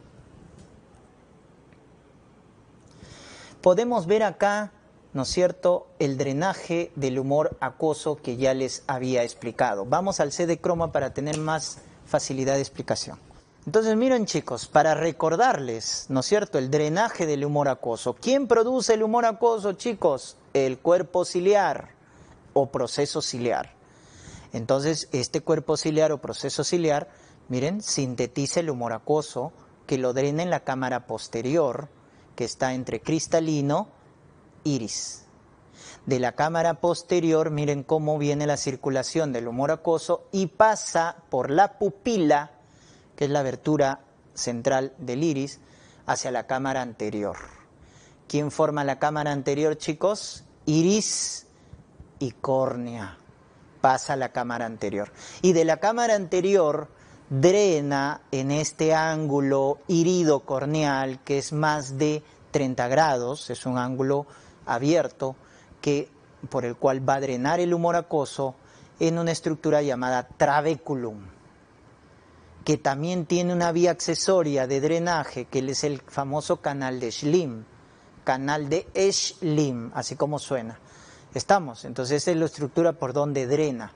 [SPEAKER 1] Podemos ver acá, ¿no es cierto?, el drenaje del humor acuoso que ya les había explicado. Vamos al CD croma para tener más facilidad de explicación. Entonces, miren, chicos, para recordarles, ¿no es cierto?, el drenaje del humor acuoso. ¿Quién produce el humor acuoso, chicos? El cuerpo ciliar o proceso ciliar. Entonces, este cuerpo ciliar o proceso ciliar, miren, sintetiza el humor acuoso que lo drena en la cámara posterior, que está entre cristalino e iris. De la cámara posterior, miren cómo viene la circulación del humor acuoso y pasa por la pupila, que es la abertura central del iris, hacia la cámara anterior. ¿Quién forma la cámara anterior, chicos? Iris y córnea. Pasa a la cámara anterior. Y de la cámara anterior drena en este ángulo iridocorneal, que es más de 30 grados, es un ángulo abierto, por el cual va a drenar el humor acuoso en una estructura llamada trabeculum, que también tiene una vía accesoria de drenaje, que es el famoso canal de Schlemm, así como suena. ¿Estamos? Entonces esa es la estructura por donde drena.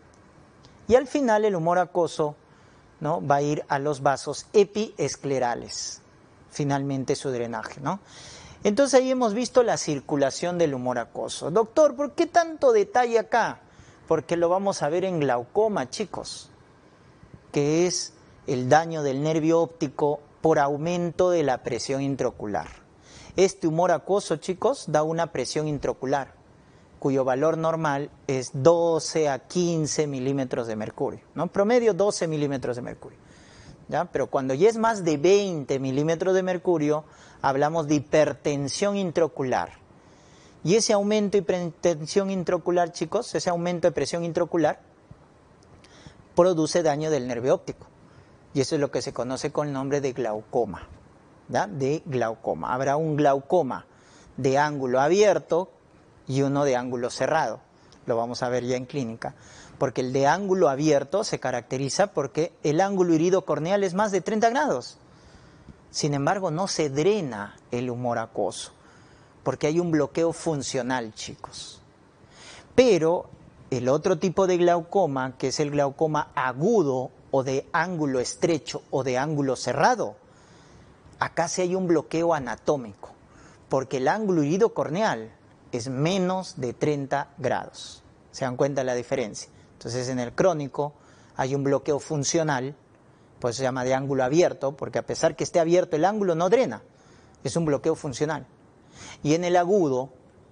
[SPEAKER 1] Y al final el humor acuoso, ¿no?, va a ir a los vasos epiesclerales, finalmente su drenaje, ¿no? Entonces ahí hemos visto la circulación del humor acuoso. Doctor, ¿por qué tanto detalle acá? Porque lo vamos a ver en glaucoma, chicos, que es el daño del nervio óptico por aumento de la presión intraocular. Este humor acuoso, chicos, da una presión intraocular, cuyo valor normal es 12 a 15 milímetros de mercurio, ¿no? Promedio 12 milímetros de mercurio, ¿ya? Pero cuando ya es más de 20 milímetros de mercurio, hablamos de hipertensión intraocular. Y ese aumento de hipertensión intraocular, chicos, ese aumento de presión intraocular, produce daño del nervio óptico. Y eso es lo que se conoce con el nombre de glaucoma, ¿ya? De glaucoma. Habrá un glaucoma de ángulo abierto y uno de ángulo cerrado. Lo vamos a ver ya en clínica. Porque el de ángulo abierto se caracteriza porque el ángulo irido-corneal es más de 30 grados. Sin embargo, no se drena el humor acuoso, porque hay un bloqueo funcional, chicos. Pero el otro tipo de glaucoma, que es el glaucoma agudo o de ángulo estrecho o de ángulo cerrado, acá sí hay un bloqueo anatómico, porque el ángulo irido-corneal es menos de 30 grados. ¿Se dan cuenta la diferencia? Entonces en el crónico hay un bloqueo funcional, pues se llama de ángulo abierto, porque a pesar que esté abierto el ángulo no drena, es un bloqueo funcional. Y en el agudo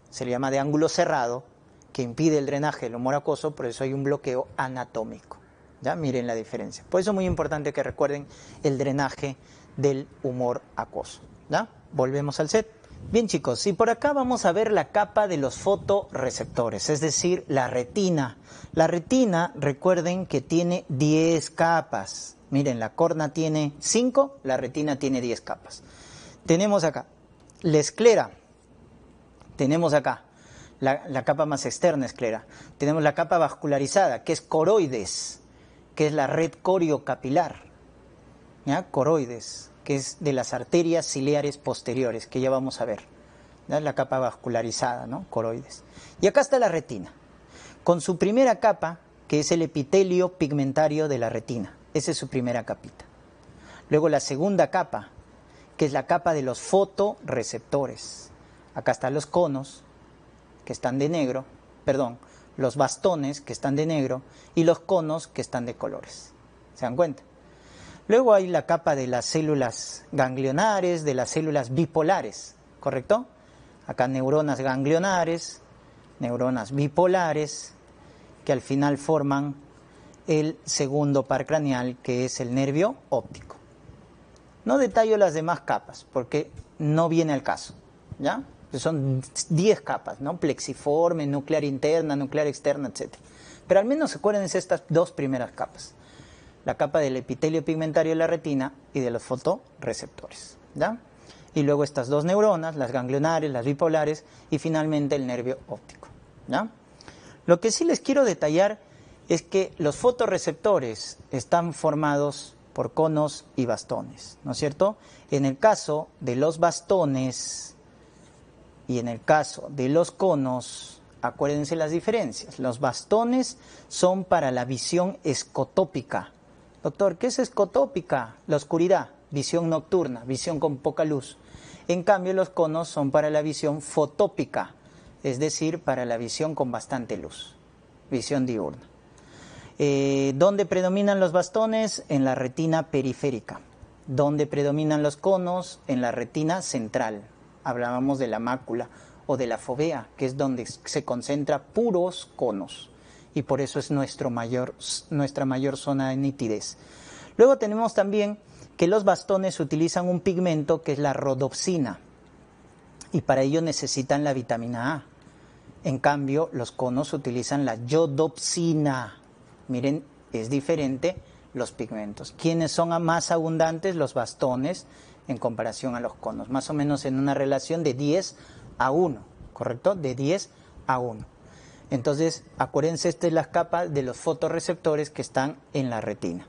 [SPEAKER 1] se le llama de ángulo cerrado, que impide el drenaje del humor acuoso, por eso hay un bloqueo anatómico. ¿Ya? Miren la diferencia. Por eso es muy importante que recuerden el drenaje del humor acuoso. ¿Ya? Volvemos al set. Bien, chicos, y por acá vamos a ver la capa de los fotorreceptores, es decir, la retina. La retina, recuerden que tiene 10 capas. Miren, la córnea tiene 5, la retina tiene 10 capas. Tenemos acá la esclera, tenemos acá la capa más externa esclera, tenemos la capa vascularizada, que es coroides, que es la red coriocapilar, ¿ya? Coroides, que es de las arterias ciliares posteriores, que ya vamos a ver, ¿ya? La capa vascularizada, ¿no? Coroides. Y acá está la retina, con su primera capa, que es el epitelio pigmentario de la retina. Esa es su primera capita. Luego la segunda capa, que es la capa de los fotorreceptores. Acá están los conos, que están de negro, perdón, los bastones, que están de negro, y los conos, que están de colores. ¿Se dan cuenta? Luego hay la capa de las células ganglionares, de las células bipolares, ¿correcto? Acá neuronas ganglionares, neuronas bipolares, que al final forman el segundo par craneal, que es el nervio óptico. No detallo las demás capas, porque no viene al caso, ¿ya? Son 10 capas, ¿no? Plexiforme, nuclear interna, nuclear externa, etc. Pero al menos acuérdense estas dos primeras capas. La capa del epitelio pigmentario de la retina y de los fotorreceptores, ¿ya? Y luego estas dos neuronas, las ganglionares, las bipolares, y finalmente el nervio óptico, ¿ya? Lo que sí les quiero detallar es que los fotorreceptores están formados por conos y bastones, ¿no es cierto? En el caso de los bastones y en el caso de los conos, acuérdense las diferencias. Los bastones son para la visión escotópica. Doctor, ¿qué es escotópica? La oscuridad, visión nocturna, visión con poca luz. En cambio, los conos son para la visión fotópica, es decir, para la visión con bastante luz, visión diurna. ¿Dónde predominan los bastones? En la retina periférica. ¿Dónde predominan los conos? En la retina central. Hablábamos de la mácula o de la fovea, que es donde se concentra puros conos. Y por eso es nuestra mayor zona de nitidez. Luego tenemos también que los bastones utilizan un pigmento que es la rodopsina. Y para ello necesitan la vitamina A. En cambio, los conos utilizan la yodopsina. Miren, es diferente los pigmentos. ¿Quiénes son más abundantes? Los bastones en comparación a los conos. Más o menos en una relación de 10:1, ¿correcto? De 10:1. Entonces, acuérdense, esta es la capa de los fotorreceptores que están en la retina.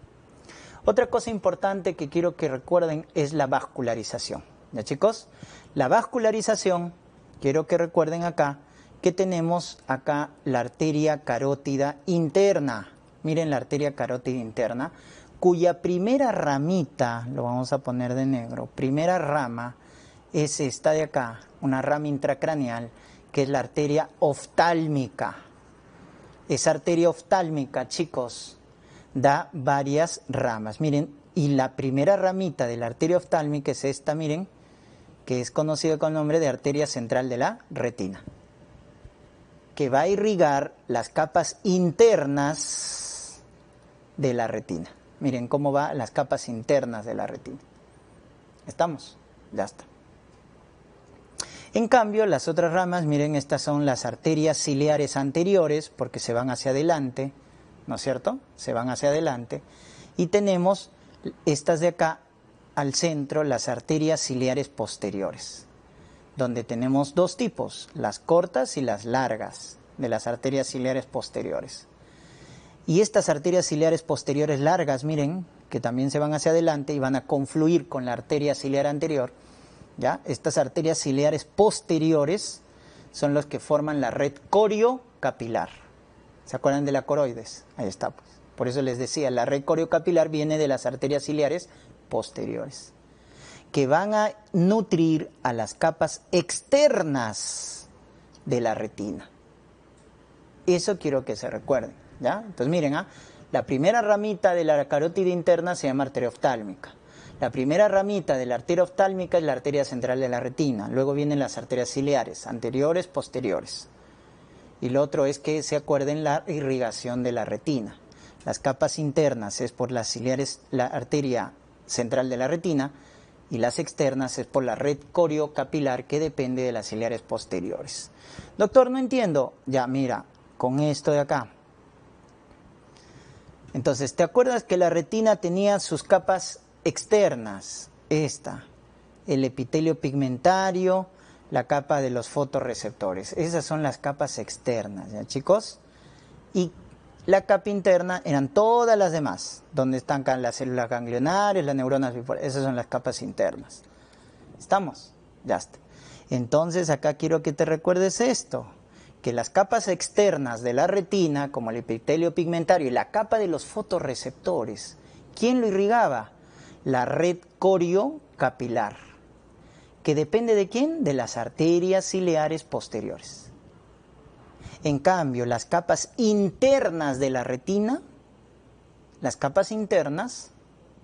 [SPEAKER 1] Otra cosa importante que quiero que recuerden es la vascularización. ¿Ya, chicos? La vascularización, quiero que recuerden acá, que tenemos acá la arteria carótida interna. Miren la arteria carótida interna, cuya primera ramita, lo vamos a poner de negro, primera rama es esta de acá, una rama intracraneal, que es la arteria oftálmica. Esa arteria oftálmica, chicos, da varias ramas. Miren, y la primera ramita de la arteria oftálmica es esta, miren, que es conocida con el nombre de arteria central de la retina, que va a irrigar las capas internas de la retina. Miren cómo va las capas internas de la retina. ¿Estamos? Ya está. En cambio, las otras ramas, miren, estas son las arterias ciliares anteriores, porque se van hacia adelante, ¿no es cierto? Se van hacia adelante. Y tenemos estas de acá al centro, las arterias ciliares posteriores. donde tenemos dos tipos, las cortas y las largas, de las arterias ciliares posteriores. Y estas arterias ciliares posteriores largas, miren, que también se van hacia adelante y van a confluir con la arteria ciliar anterior, ¿ya? Estas arterias ciliares posteriores son los que forman la red coriocapilar. ¿Se acuerdan de la coroides? Ahí está, pues. Por eso les decía, la red coriocapilar viene de las arterias ciliares posteriores, que van a nutrir a las capas externas de la retina. Eso quiero que se recuerden, ¿ya? Entonces miren, la primera ramita de la carótida interna se llama arteria oftálmica. La primera ramita de la arteria oftálmica es la arteria central de la retina. Luego vienen las arterias ciliares, anteriores, posteriores. Y lo otro es que se acuerden la irrigación de la retina. Las capas internas es por las ciliares, la arteria central de la retina, y las externas es por la red coriocapilar, que depende de las ciliares posteriores. Doctor, no entiendo. Ya, mira, con esto de acá. Entonces, ¿te acuerdas que la retina tenía sus capas externas? El epitelio pigmentario, la capa de los fotorreceptores. Esas son las capas externas, ¿ya, chicos? Y la capa interna eran todas las demás, donde están las células ganglionares, las neuronas bipolares. Esas son las capas internas. ¿Estamos? Ya está. Entonces, acá quiero que te recuerdes esto, que las capas externas de la retina, como el epitelio pigmentario y la capa de los fotorreceptores, ¿quién lo irrigaba? La red coriocapilar, que depende ¿de quién? De las arterias ciliares posteriores. En cambio, las capas internas de la retina, las capas internas,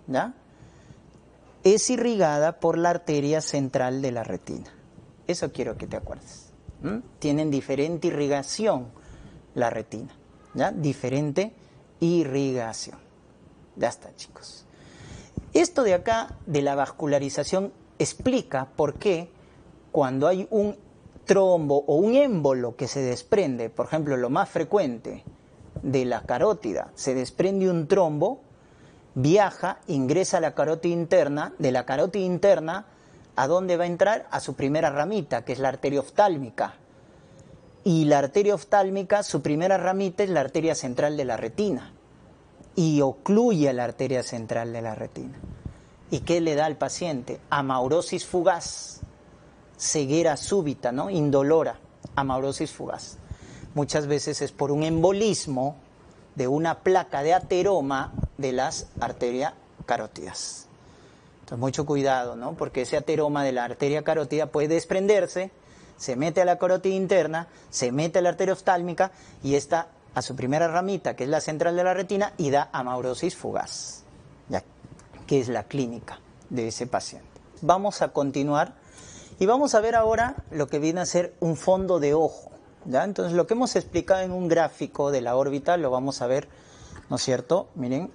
[SPEAKER 1] ¿ya?, es irrigada por la arteria central de la retina. Eso quiero que te acuerdes. Tienen diferente irrigación la retina, ¿ya? Diferente irrigación. Ya está, chicos. Esto de acá, de la vascularización, explica por qué cuando hay un trombo o un émbolo que se desprende, por ejemplo, lo más frecuente de la carótida, se desprende un trombo, viaja, ingresa a la carótida interna, de la carótida interna, ¿a dónde va a entrar? A su primera ramita, que es la arteria oftálmica. Y la arteria oftálmica, su primera ramita es la arteria central de la retina. Y ocluye a la arteria central de la retina. ¿Y qué le da al paciente? Amaurosis fugaz, ceguera súbita, ¿no? Indolora, amaurosis fugaz. Muchas veces es por un embolismo de una placa de ateroma de las arterias carótidas. Entonces, mucho cuidado, ¿no? Porque ese ateroma de la arteria carótida puede desprenderse, se mete a la carótida interna, se mete a la arteria oftálmica y esta a su primera ramita, que es la central de la retina, y da amaurosis fugaz, ya, que es la clínica de ese paciente. Vamos a continuar y vamos a ver ahora lo que viene a ser un fondo de ojo, ¿ya? Entonces, lo que hemos explicado en un gráfico de la órbita lo vamos a ver, ¿no es cierto? Miren,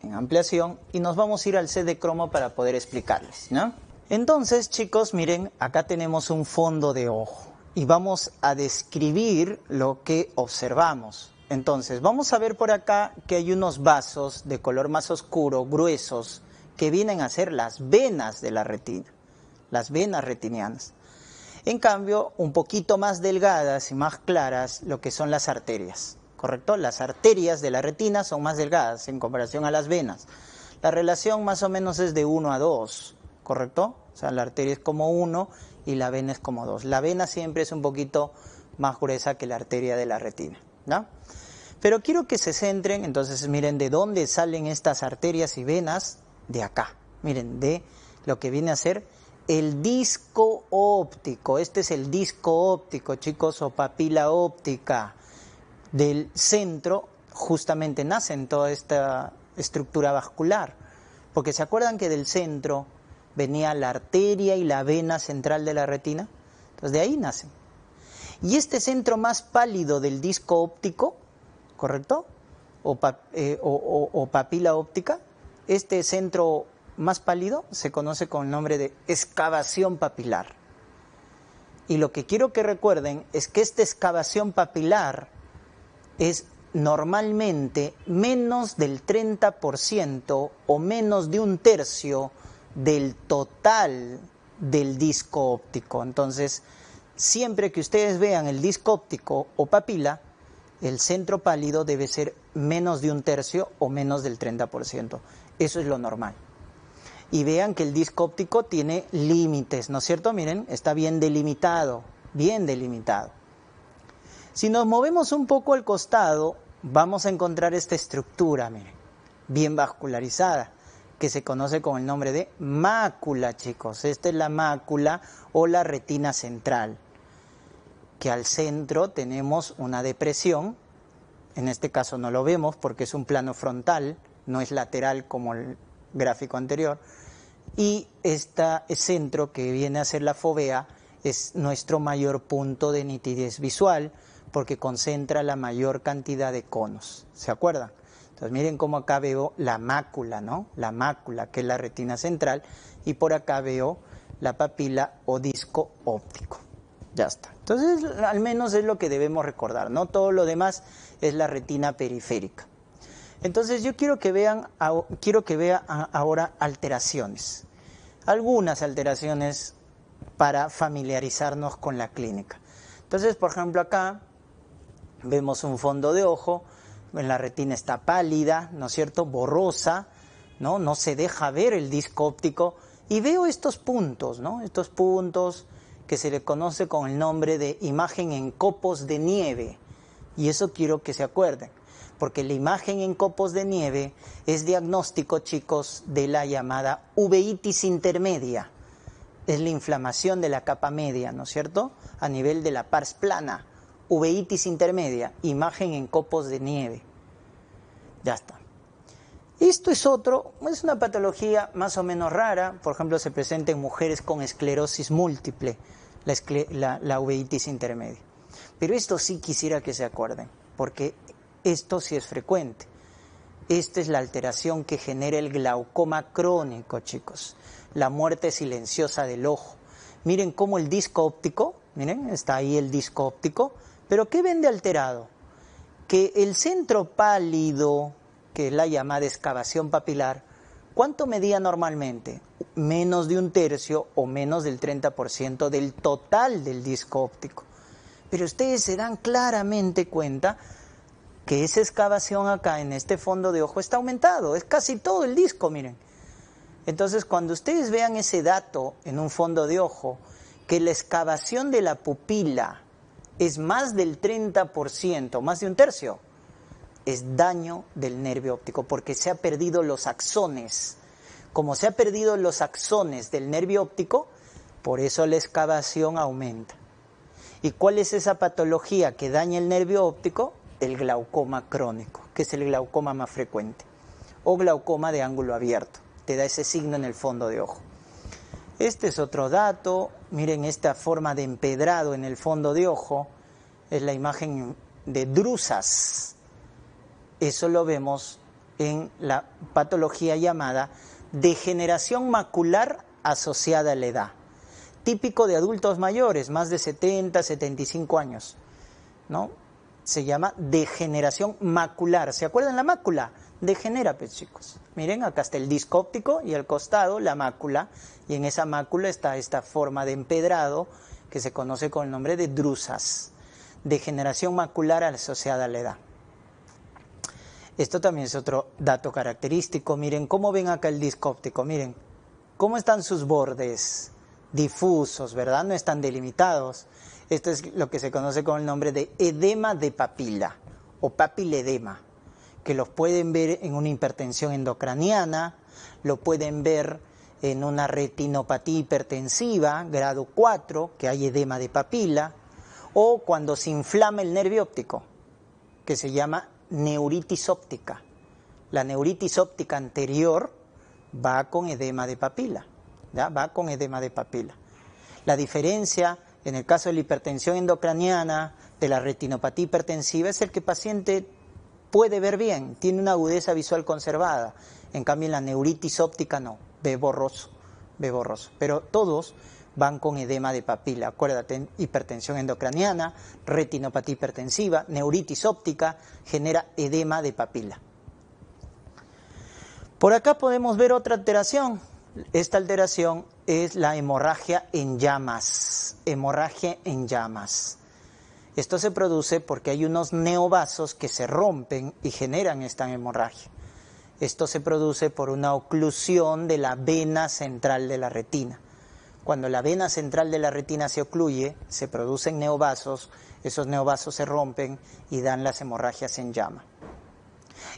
[SPEAKER 1] en ampliación, y nos vamos a ir al set de cromo para poder explicarles, ¿no? Entonces, chicos, miren, acá tenemos un fondo de ojo y vamos a describir lo que observamos. Entonces, vamos a ver por acá que hay unos vasos de color más oscuro, gruesos, que vienen a ser las venas de la retina, las venas retinianas. En cambio, un poquito más delgadas y más claras, lo que son las arterias. ¿Correcto? Las arterias de la retina son más delgadas en comparación a las venas. La relación más o menos es de 1 a 2, ¿correcto? O sea, la arteria es como 1 y la vena es como 2. La vena siempre es un poquito más gruesa que la arteria de la retina, ¿no? Pero quiero que se centren, entonces miren de dónde salen estas arterias y venas, de acá. Miren, de lo que viene a ser el disco óptico. Este es el disco óptico, chicos, o papila óptica. Del centro justamente nacen toda esta estructura vascular, porque se acuerdan que del centro venía la arteria y la vena central de la retina, entonces de ahí nacen. Y este centro más pálido del disco óptico, ¿correcto? O papila óptica, este centro más pálido se conoce con el nombre de excavación papilar. Y lo que quiero que recuerden es que esta excavación papilar es normalmente menos del 30% o menos de un tercio del total del disco óptico. Entonces, siempre que ustedes vean el disco óptico o papila, el centro pálido debe ser menos de 1/3 o menos del 30%. Eso es lo normal. Y vean que el disco óptico tiene límites, ¿no es cierto? Miren, está bien delimitado, bien delimitado. Si nos movemos un poco al costado, vamos a encontrar esta estructura, miren, bien vascularizada, que se conoce con el nombre de mácula, chicos. Esta es la mácula o la retina central, que al centro tenemos una depresión. En este caso no lo vemos porque es un plano frontal, no es lateral como el gráfico anterior. Y este centro, que viene a ser la fovea, es nuestro mayor punto de nitidez visual porque concentra la mayor cantidad de conos. ¿Se acuerdan? Entonces miren cómo acá veo la mácula, ¿no? La mácula, que es la retina central, y por acá veo la papila o disco óptico. Ya está. Entonces al menos es lo que debemos recordar, ¿no? Todo lo demás es la retina periférica. Entonces yo quiero que vean ahora alteraciones. Algunas alteraciones para familiarizarnos con la clínica. Entonces, por ejemplo, acá vemos un fondo de ojo, en la retina está pálida, ¿no es cierto?, borrosa, no se deja ver el disco óptico, y veo estos puntos, ¿no?, estos puntos que se le conoce con el nombre de imagen en copos de nieve, y eso quiero que se acuerden, porque la imagen en copos de nieve es diagnóstico, chicos, de la llamada uveitis intermedia. Es la inflamación de la capa media, ¿no es cierto?, a nivel de la pars plana. Uveitis intermedia, imagen en copos de nieve. Ya está. Esto es una patología más o menos rara. Por ejemplo, se presenta en mujeres con esclerosis múltiple, la uveitis intermedia. Pero esto sí quisiera que se acuerden, porque esto sí es frecuente. Esta es la alteración que genera el glaucoma crónico, chicos. La muerte silenciosa del ojo. Miren cómo el disco óptico, miren, está ahí el disco óptico, pero ¿qué ven de alterado? Que el centro pálido, que es la llamada excavación papilar, ¿cuánto medía normalmente? Menos de 1/3 o menos del 30% del total del disco óptico. Pero ustedes se dan claramente cuenta que esa excavación acá en este fondo de ojo está aumentado, es casi todo el disco, miren. Entonces, cuando ustedes vean ese dato en un fondo de ojo, que la excavación de la pupila es más del 30%, más de 1/3, es daño del nervio óptico, porque se han perdido los axones. Como se han perdido los axones del nervio óptico, por eso la excavación aumenta. ¿Y cuál es esa patología que daña el nervio óptico? El glaucoma crónico, que es el glaucoma más frecuente, o glaucoma de ángulo abierto, te da ese signo en el fondo de ojo. Este es otro dato, miren esta forma de empedrado en el fondo de ojo, es la imagen de drusas. Eso lo vemos en la patología llamada degeneración macular asociada a la edad, típico de adultos mayores, más de 70, 75 años, ¿no? Se llama degeneración macular. ¿Se acuerdan la mácula? Degenera, pues, chicos. Miren, acá está el disco óptico y al costado la mácula, y en esa mácula está esta forma de empedrado que se conoce con el nombre de drusas. Degeneración macular asociada a la edad. Esto también es otro dato característico. Miren, ¿cómo ven acá el disco óptico? Miren, ¿cómo están sus bordes? Difusos, ¿verdad? No están delimitados. Esto es lo que se conoce con el nombre de edema de papila o papiledema, que los pueden ver en una hipertensión endocraniana, lo pueden ver en una retinopatía hipertensiva, grado 4, que hay edema de papila, o cuando se inflama el nervio óptico, que se llama neuritis óptica. La neuritis óptica anterior va con edema de papila, ¿ya? Va con edema de papila. La diferencia en el caso de la hipertensión endocraniana, de la retinopatía hipertensiva, es el que el paciente puede ver bien, tiene una agudeza visual conservada. En cambio, en la neuritis óptica no, ve borroso. Pero todos van con edema de papila. Acuérdate, hipertensión endocraniana, retinopatía hipertensiva, neuritis óptica, genera edema de papila. Por acá podemos ver otra alteración, Esta alteración es la hemorragia en llamas. Hemorragia en llamas. Esto se produce porque hay unos neovasos que se rompen y generan esta hemorragia. Esto se produce por una oclusión de la vena central de la retina. Cuando la vena central de la retina se ocluye, se producen neovasos, esos neovasos se rompen y dan las hemorragias en llama.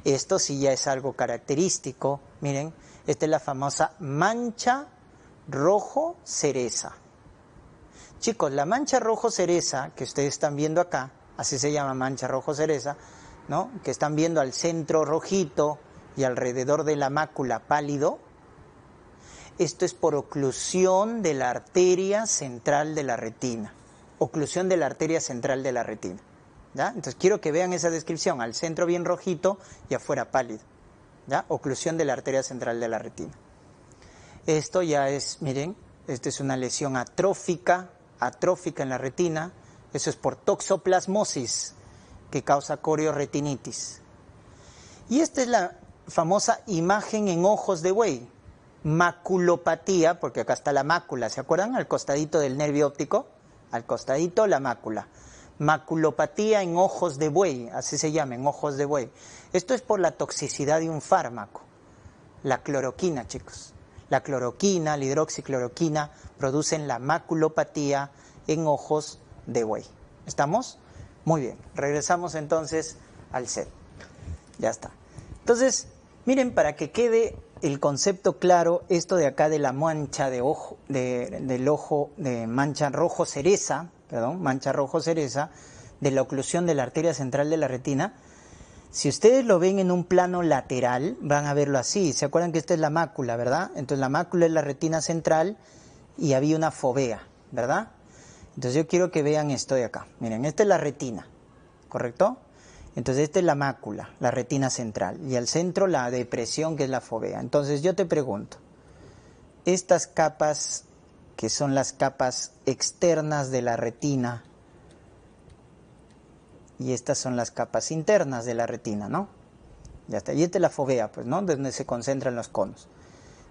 [SPEAKER 1] Esto sí ya es algo característico. Miren, esta es la famosa mancha rojo cereza. Chicos, la mancha rojo cereza que ustedes están viendo acá, así se llama mancha rojo cereza, ¿no? Que están viendo al centro rojito y alrededor de la mácula pálido. Esto es por oclusión de la arteria central de la retina. Oclusión de la arteria central de la retina. ¿Ya? Entonces quiero que vean esa descripción, al centro bien rojito y afuera pálido. ¿Ya? Oclusión de la arteria central de la retina. Esto ya es, miren, esto es una lesión atrófica en la retina. Eso es por toxoplasmosis que causa corioretinitis. Y esta es la famosa imagen en ojos de buey. Maculopatía, porque acá está la mácula, ¿se acuerdan? Al costadito del nervio óptico, al costadito la mácula. Maculopatía en ojos de buey, así se llama, en ojos de buey. Esto es por la toxicidad de un fármaco, la cloroquina, chicos. La cloroquina, la hidroxicloroquina producen la maculopatía en ojos de buey. ¿Estamos? Muy bien, regresamos entonces al set. Ya está. Entonces, miren, para que quede el concepto claro, esto de acá de la mancha de ojo, del ojo, de mancha rojo cereza, de la oclusión de la arteria central de la retina, si ustedes lo ven en un plano lateral, van a verlo así. ¿Se acuerdan que esta es la mácula, verdad? Entonces la mácula es la retina central y había una fovea, ¿verdad? Entonces yo quiero que vean esto de acá. Miren, esta es la retina, ¿correcto? Entonces esta es la mácula, la retina central, y al centro la depresión que es la fovea. Entonces yo te pregunto, estas capas que son las capas externas de la retina y estas son las capas internas de la retina, ¿no? Ya está, y esta es la fovea, pues, ¿no? Donde se concentran los conos.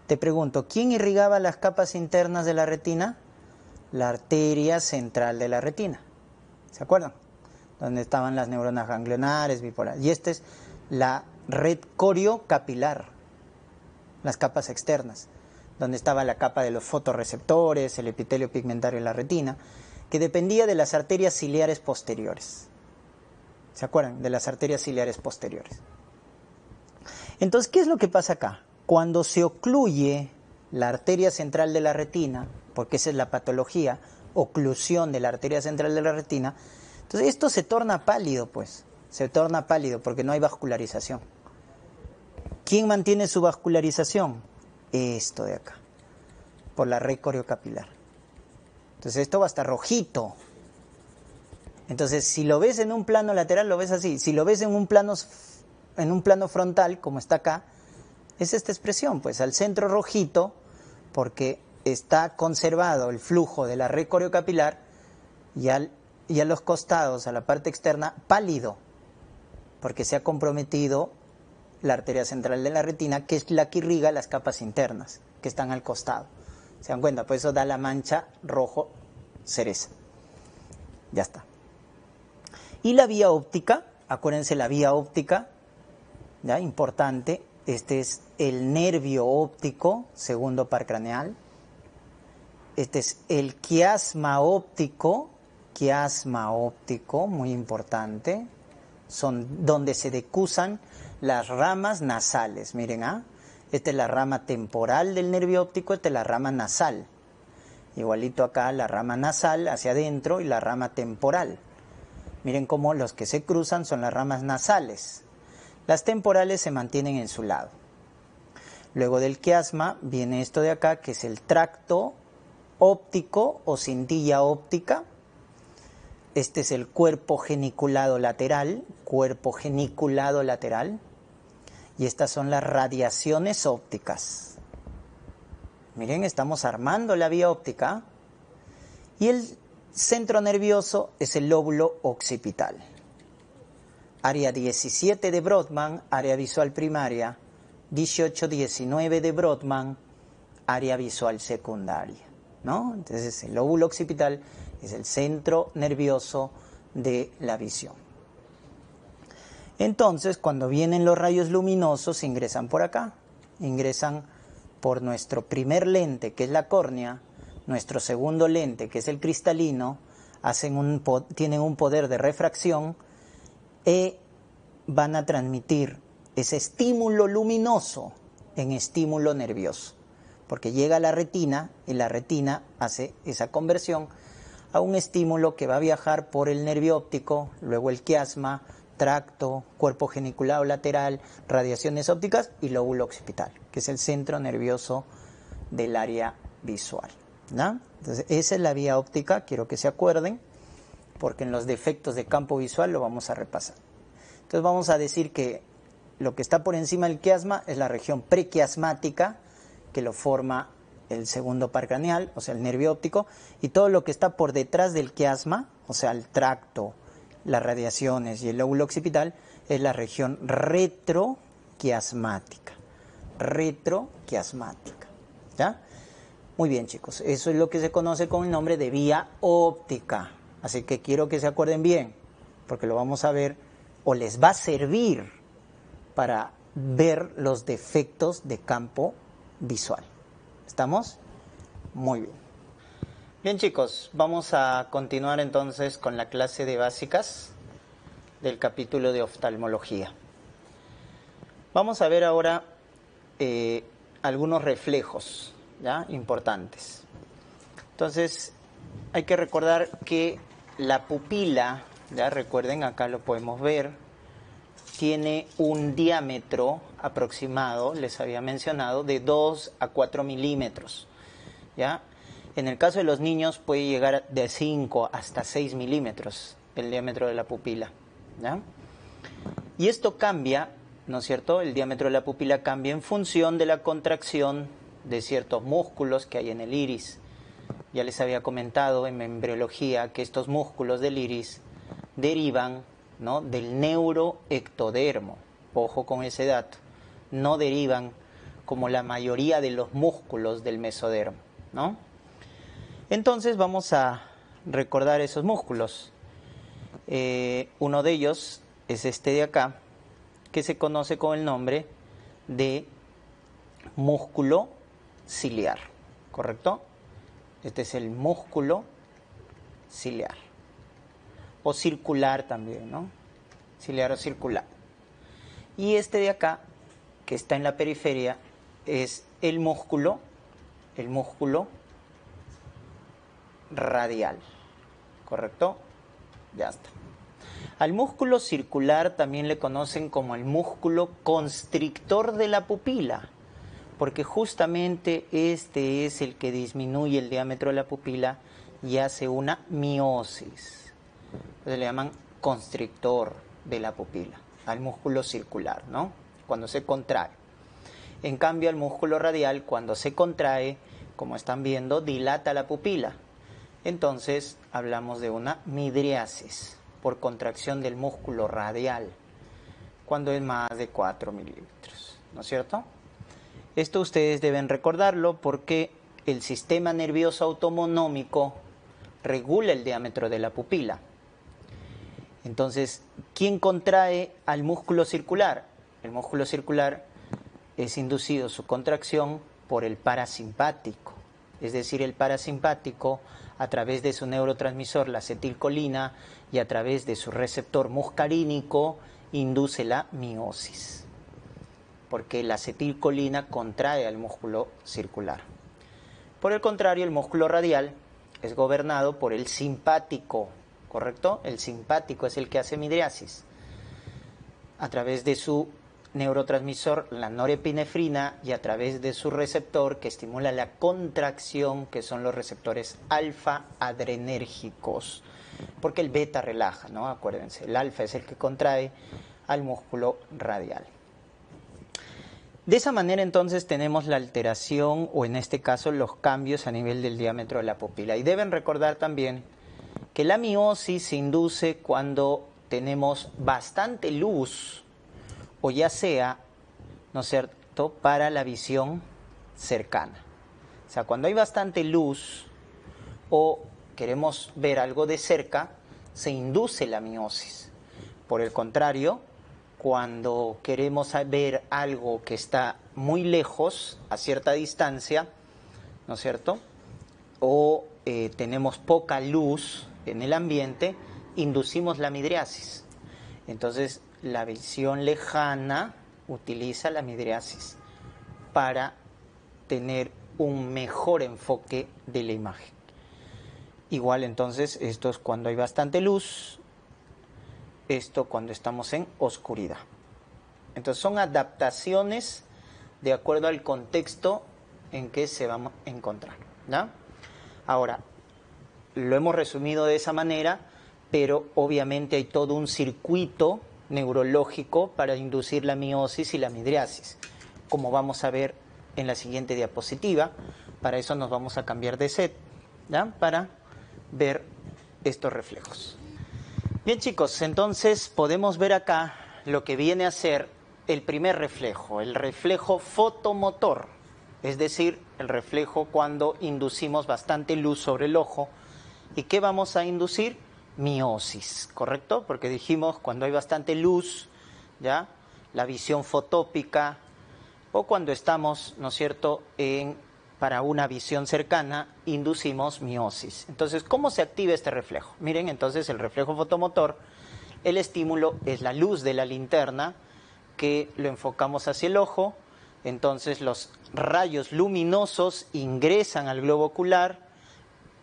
[SPEAKER 1] Te pregunto, ¿quién irrigaba las capas internas de la retina? La arteria central de la retina, ¿se acuerdan? Donde estaban las neuronas ganglionares, bipolares. Y esta es la red coriocapilar, las capas externas, donde estaba la capa de los fotorreceptores, el epitelio pigmentario de la retina, que dependía de las arterias ciliares posteriores. ¿Se acuerdan? De las arterias ciliares posteriores. Entonces, ¿qué es lo que pasa acá? Cuando se ocluye la arteria central de la retina, porque esa es la patología, oclusión de la arteria central de la retina, entonces esto se torna pálido, pues. Se torna pálido porque no hay vascularización. ¿Quién mantiene su vascularización? Esto de acá, por la red coriocapilar. Entonces esto va a estar rojito. Entonces si lo ves en un plano lateral lo ves así. Si lo ves en un plano frontal, como está acá, es esta expresión, pues al centro rojito, porque está conservado el flujo de la red coriocapilar, y a los costados, a la parte externa, pálido, porque se ha comprometido la arteria central de la retina, que es la que irriga las capas internas, que están al costado. ¿Se dan cuenta? Por eso da la mancha rojo cereza. Ya está. Y la vía óptica, acuérdense la vía óptica, ¿ya? Importante, este es el nervio óptico, segundo par craneal. Este es el quiasma óptico, muy importante, son donde se decusan las ramas nasales. Miren, esta es la rama temporal del nervio óptico, esta es la rama nasal. Igualito acá la rama nasal hacia adentro y la rama temporal. Miren cómo los que se cruzan son las ramas nasales. Las temporales se mantienen en su lado. Luego del quiasma viene esto de acá, que es el tracto óptico o cintilla óptica. Este es el cuerpo geniculado lateral, y estas son las radiaciones ópticas. Miren, estamos armando la vía óptica, y el centro nervioso es el lóbulo occipital. Área 17 de Brodmann, área visual primaria, 18-19 de Brodmann, área visual secundaria, ¿no? Entonces el lóbulo occipital es el centro nervioso de la visión. Entonces, cuando vienen los rayos luminosos, ingresan por acá, ingresan por nuestro primer lente, que es la córnea, nuestro segundo lente, que es el cristalino, tienen un poder de refracción y van a transmitir ese estímulo luminoso en estímulo nervioso, porque llega a la retina y la retina hace esa conversión a un estímulo que va a viajar por el nervio óptico, luego el quiasma, tracto, cuerpo geniculado lateral, radiaciones ópticas y lóbulo occipital, que es el centro nervioso del área visual, ¿no? Entonces, esa es la vía óptica, quiero que se acuerden, porque en los defectos de campo visual lo vamos a repasar. Entonces vamos a decir que lo que está por encima del quiasma es la región prequiasmática, que lo forma el segundo par craneal, o sea, el nervio óptico, y todo lo que está por detrás del quiasma, o sea, el tracto, las radiaciones y el lóbulo occipital, es la región retroquiasmática. Retroquiasmática, ¿ya? Muy bien, chicos, eso es lo que se conoce con el nombre de vía óptica. Así que quiero que se acuerden bien, porque lo vamos a ver, o les va a servir para ver los defectos de campo visual. ¿Estamos? Muy bien. Bien, chicos, vamos a continuar entonces con la clase de básicas del capítulo de oftalmología. Vamos a ver ahora algunos reflejos, ¿ya? Importantes. Entonces, hay que recordar que la pupila, ya recuerden, acá lo podemos ver, tiene un diámetro aproximado, les había mencionado, de 2 a 4 milímetros, ¿ya? En el caso de los niños puede llegar de 5 hasta 6 milímetros el diámetro de la pupila, ¿ya? Y esto cambia, ¿no es cierto? El diámetro de la pupila cambia en función de la contracción de ciertos músculos que hay en el iris. Ya les había comentado en embriología que estos músculos del iris derivan, ¿no?, del neuroectodermo. Ojo con ese dato. No derivan como la mayoría de los músculos del mesodermo, ¿no? Entonces vamos a recordar esos músculos. Uno de ellos es este de acá, que se conoce con el nombre de músculo ciliar, ¿correcto? Este es el músculo ciliar, o circular también, ¿no? Ciliar o circular. Y este de acá, que está en la periferia, es el músculo radial, ¿correcto? Ya está. Al músculo circular también le conocen como el músculo constrictor de la pupila, porque justamente este es el que disminuye el diámetro de la pupila y hace una miosis. Entonces le llaman constrictor de la pupila, al músculo circular, ¿no? Cuando se contrae. En cambio, el músculo radial, cuando se contrae, como están viendo, dilata la pupila. Entonces, hablamos de una midriasis por contracción del músculo radial, cuando es más de 4 milímetros, ¿no es cierto? Esto ustedes deben recordarlo porque el sistema nervioso automonómico regula el diámetro de la pupila. Entonces, ¿quién contrae al músculo circular? El músculo circular es inducido su contracción por el parasimpático. Es decir, el parasimpático, a través de su neurotransmisor, la acetilcolina, y a través de su receptor muscarínico, induce la miosis, porque la acetilcolina contrae al músculo circular. Por el contrario, el músculo radial es gobernado por el simpático, ¿correcto? El simpático es el que hace midriasis. A través de su neurotransmisor, la norepinefrina, y a través de su receptor que estimula la contracción, que son los receptores alfa adrenérgicos, porque el beta relaja, ¿no? Acuérdense, el alfa es el que contrae al músculo radial. De esa manera entonces tenemos la alteración, o en este caso los cambios a nivel del diámetro de la pupila. Y deben recordar también que la miosis se induce cuando tenemos bastante luz, o ya sea, ¿no es cierto?, para la visión cercana. O sea, cuando hay bastante luz o queremos ver algo de cerca, se induce la miosis. Por el contrario, cuando queremos ver algo que está muy lejos, a cierta distancia, ¿no es cierto?, o tenemos poca luz en el ambiente, inducimos la midriasis. Entonces, la visión lejana utiliza la midriasis para tener un mejor enfoque de la imagen. Igual entonces, esto es cuando hay bastante luz, esto cuando estamos en oscuridad. Entonces son adaptaciones de acuerdo al contexto en que se va a encontrar, ¿ya? Ahora, lo hemos resumido de esa manera, pero obviamente hay todo un circuito neurológico para inducir la miosis y la midriasis, como vamos a ver en la siguiente diapositiva. Para eso nos vamos a cambiar de set, ¿ya?, para ver estos reflejos. Bien, chicos, entonces podemos ver acá lo que viene a ser el primer reflejo, el reflejo fotomotor, es decir, el reflejo cuando inducimos bastante luz sobre el ojo. ¿Y qué vamos a inducir? Miosis, ¿correcto? Porque dijimos cuando hay bastante luz, ¿ya?, la visión fotópica, o cuando estamos, ¿no es cierto?, para una visión cercana, inducimos miosis. Entonces, ¿cómo se activa este reflejo? Miren, entonces el reflejo fotomotor, el estímulo es la luz de la linterna, que lo enfocamos hacia el ojo. Entonces los rayos luminosos ingresan al globo ocular,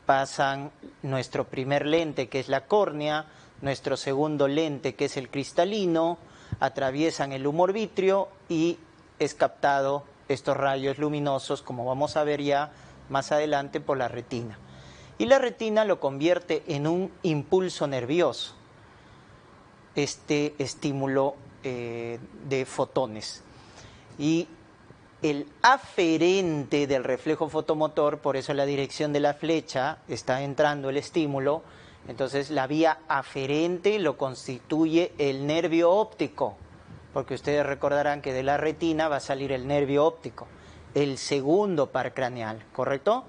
[SPEAKER 1] pasan nuestro primer lente, que es la córnea, nuestro segundo lente, que es el cristalino, atraviesan el humor vítreo y es captado estos rayos luminosos, como vamos a ver ya más adelante, por la retina. Y la retina lo convierte en un impulso nervioso, este estímulo de fotones. Y el aferente del reflejo fotomotor, por eso la dirección de la flecha está entrando el estímulo, entonces la vía aferente lo constituye el nervio óptico, porque ustedes recordarán que de la retina va a salir el nervio óptico, el segundo par craneal, ¿correcto?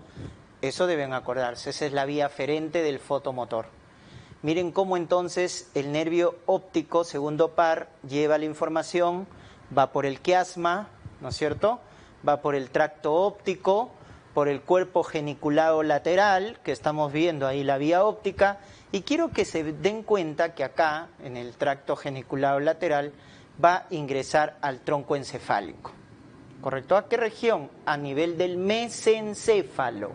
[SPEAKER 1] Eso deben acordarse, esa es la vía aferente del fotomotor. Miren cómo entonces el nervio óptico, segundo par, lleva la información, va por el quiasma, ¿no es cierto?, va por el tracto óptico, por el cuerpo geniculado lateral, que estamos viendo ahí la vía óptica, y quiero que se den cuenta que acá, en el tracto geniculado lateral, va a ingresar al tronco encefálico, ¿correcto? ¿A qué región? A nivel del mesencéfalo,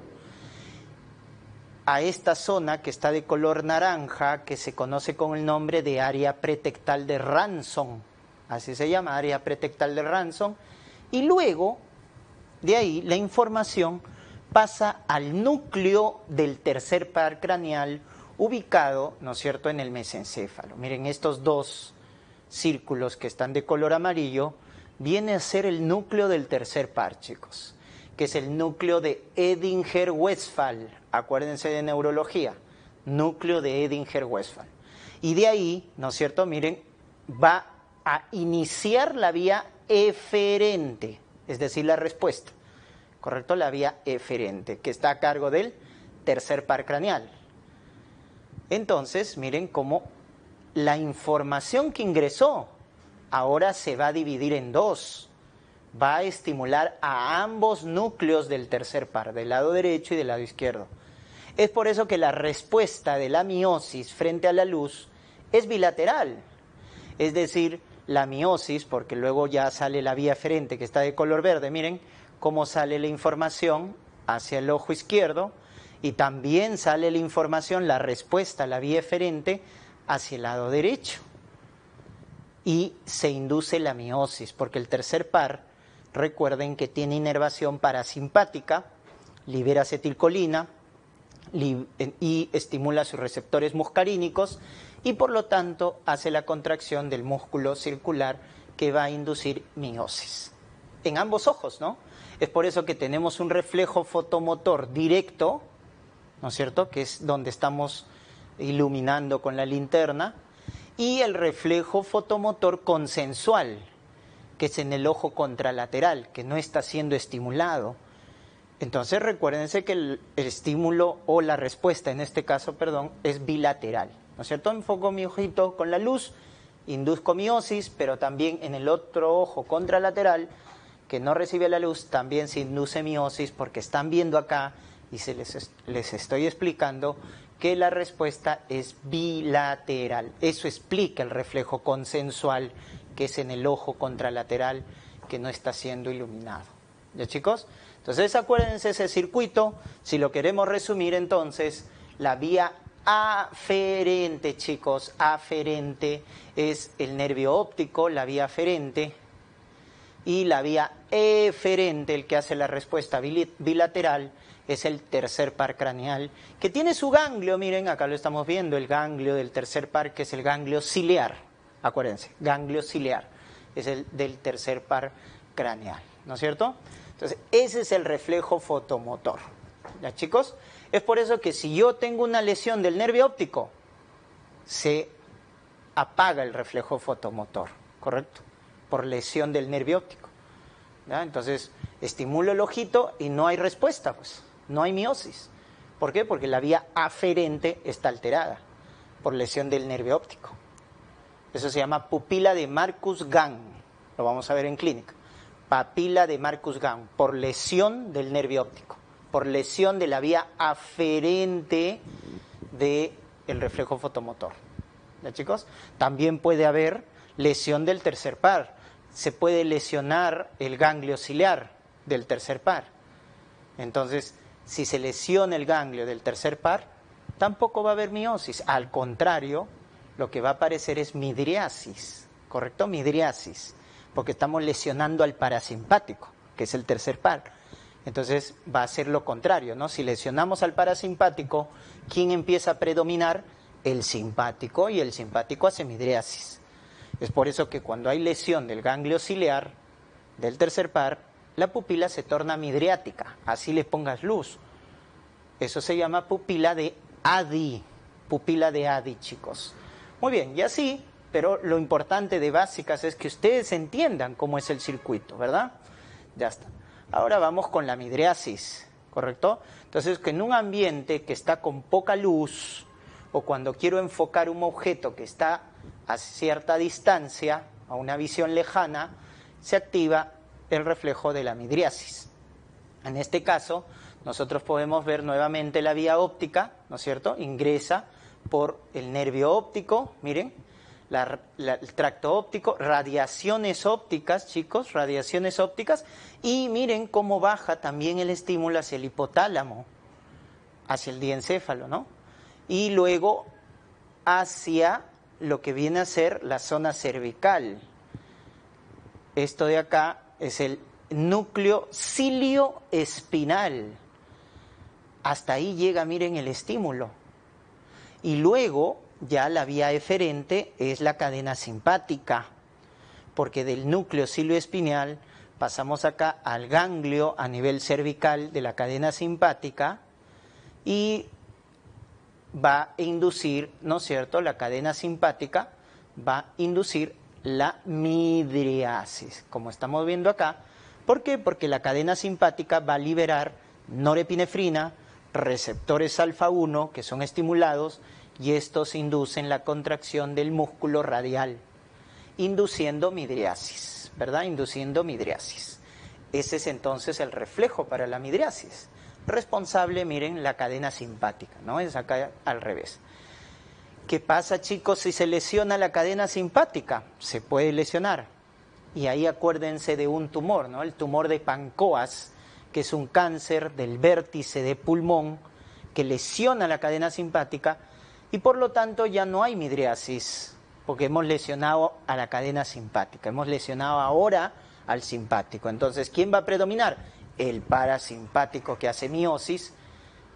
[SPEAKER 1] a esta zona que está de color naranja, que se conoce con el nombre de área pretectal de Ranson, así se llama, área pretectal de Ranson, y luego de ahí la información pasa al núcleo del tercer par craneal, ubicado, ¿no es cierto?, en el mesencéfalo. Miren, estos dos círculos que están de color amarillo, viene a ser el núcleo del tercer par, chicos, que es el núcleo de Edinger-Westphal. Acuérdense de neurología, núcleo de Edinger-Westphal. Y de ahí, ¿no es cierto?, miren, va a iniciar la vía eferente, es decir, la respuesta, ¿correcto? La vía eferente, que está a cargo del tercer par craneal. Entonces, miren cómo la información que ingresó ahora se va a dividir en dos. Va a estimular a ambos núcleos del tercer par, del lado derecho y del lado izquierdo. Es por eso que la respuesta de la miosis frente a la luz es bilateral. Es decir, la miosis, porque luego ya sale la vía eferente que está de color verde, miren cómo sale la información hacia el ojo izquierdo, y también sale la información, la respuesta a la vía eferente hacia el lado derecho. Y se induce la miosis, porque el tercer par, recuerden que tiene inervación parasimpática, libera acetilcolina y estimula sus receptores muscarínicos, y por lo tanto hace la contracción del músculo circular que va a inducir miosis. En ambos ojos, ¿no? Es por eso que tenemos un reflejo fotomotor directo, ¿no es cierto?, que es donde estamos iluminando con la linterna, y el reflejo fotomotor consensual, que es en el ojo contralateral, que no está siendo estimulado. Entonces recuérdense que el estímulo o la respuesta, en este caso, perdón, es bilateral, ¿no es cierto? Enfoco mi ojito con la luz, induzco miosis, pero también en el otro ojo contralateral, que no recibe la luz, también se induce miosis, porque están viendo acá, y les estoy explicando, que la respuesta es bilateral. Eso explica el reflejo consensual, que es en el ojo contralateral, que no está siendo iluminado. ¿Ya, chicos? Entonces acuérdense ese circuito. Si lo queremos resumir, entonces la vía aferente, chicos, aferente es el nervio óptico, la vía aferente, y la vía eferente, el que hace la respuesta bilateral, es el tercer par craneal, que tiene su ganglio. Miren, acá lo estamos viendo, el ganglio del tercer par, que es el ganglio ciliar. Acuérdense, ganglio ciliar es el del tercer par craneal, ¿no es cierto? Entonces, ese es el reflejo fotomotor. ¿Ya, chicos? Es por eso que si yo tengo una lesión del nervio óptico, se apaga el reflejo fotomotor, ¿correcto? Por lesión del nervio óptico. ¿Ya? Entonces, estimulo el ojito y no hay respuesta, pues, no hay miosis. ¿Por qué? Porque la vía aferente está alterada por lesión del nervio óptico. Eso se llama pupila de Marcus-Gang. Lo vamos a ver en clínica. Papila de Marcus-Gang, por lesión del nervio óptico, por lesión de la vía aferente del reflejo fotomotor. ¿Ya, chicos? También puede haber lesión del tercer par. Se puede lesionar el ganglio ciliar del tercer par. Entonces, si se lesiona el ganglio del tercer par, tampoco va a haber miosis. Al contrario, lo que va a aparecer es midriasis, ¿correcto? Midriasis, porque estamos lesionando al parasimpático, que es el tercer par. Entonces va a ser lo contrario, ¿no? Si lesionamos al parasimpático, ¿quién empieza a predominar? El simpático, y el simpático hace midriasis. Es por eso que cuando hay lesión del ganglio ciliar, del tercer par, la pupila se torna midriática, así le pongas luz. Eso se llama pupila de Addy, chicos. Muy bien, y así, pero lo importante de básicas es que ustedes entiendan cómo es el circuito, ¿verdad? Ya está. Ahora vamos con la midriasis, ¿correcto? Entonces, que en un ambiente que está con poca luz, o cuando quiero enfocar un objeto que está a cierta distancia, a una visión lejana, se activa el reflejo de la midriasis. En este caso, nosotros podemos ver nuevamente la vía óptica, ¿no es cierto? Ingresa por el nervio óptico, miren, el tracto óptico, radiaciones ópticas, chicos, radiaciones ópticas, y miren cómo baja también el estímulo hacia el hipotálamo, hacia el diencéfalo, ¿no? Y luego hacia lo que viene a ser la zona cervical. Esto de acá es el núcleo cilioespinal. Hasta ahí llega, miren, el estímulo. Y luego ya la vía eferente es la cadena simpática, porque del núcleo cilioespinal pasamos acá al ganglio a nivel cervical de la cadena simpática y va a inducir, ¿no es cierto?, la cadena simpática va a inducir la midriasis, como estamos viendo acá. ¿Por qué? Porque la cadena simpática va a liberar norepinefrina, receptores alfa 1 que son estimulados, y estos inducen la contracción del músculo radial, induciendo midriasis, ¿verdad? Induciendo midriasis. Ese es entonces el reflejo para la midriasis. Responsable, miren, la cadena simpática, ¿no? Es acá al revés. ¿Qué pasa, chicos, si se lesiona la cadena simpática? Se puede lesionar. Y ahí acuérdense de un tumor, ¿no? El tumor de Pancoas, que es un cáncer del vértice de pulmón que lesiona la cadena simpática, y por lo tanto ya no hay midriasis, porque hemos lesionado a la cadena simpática, hemos lesionado ahora al simpático. Entonces, ¿quién va a predominar? El parasimpático, que hace miosis,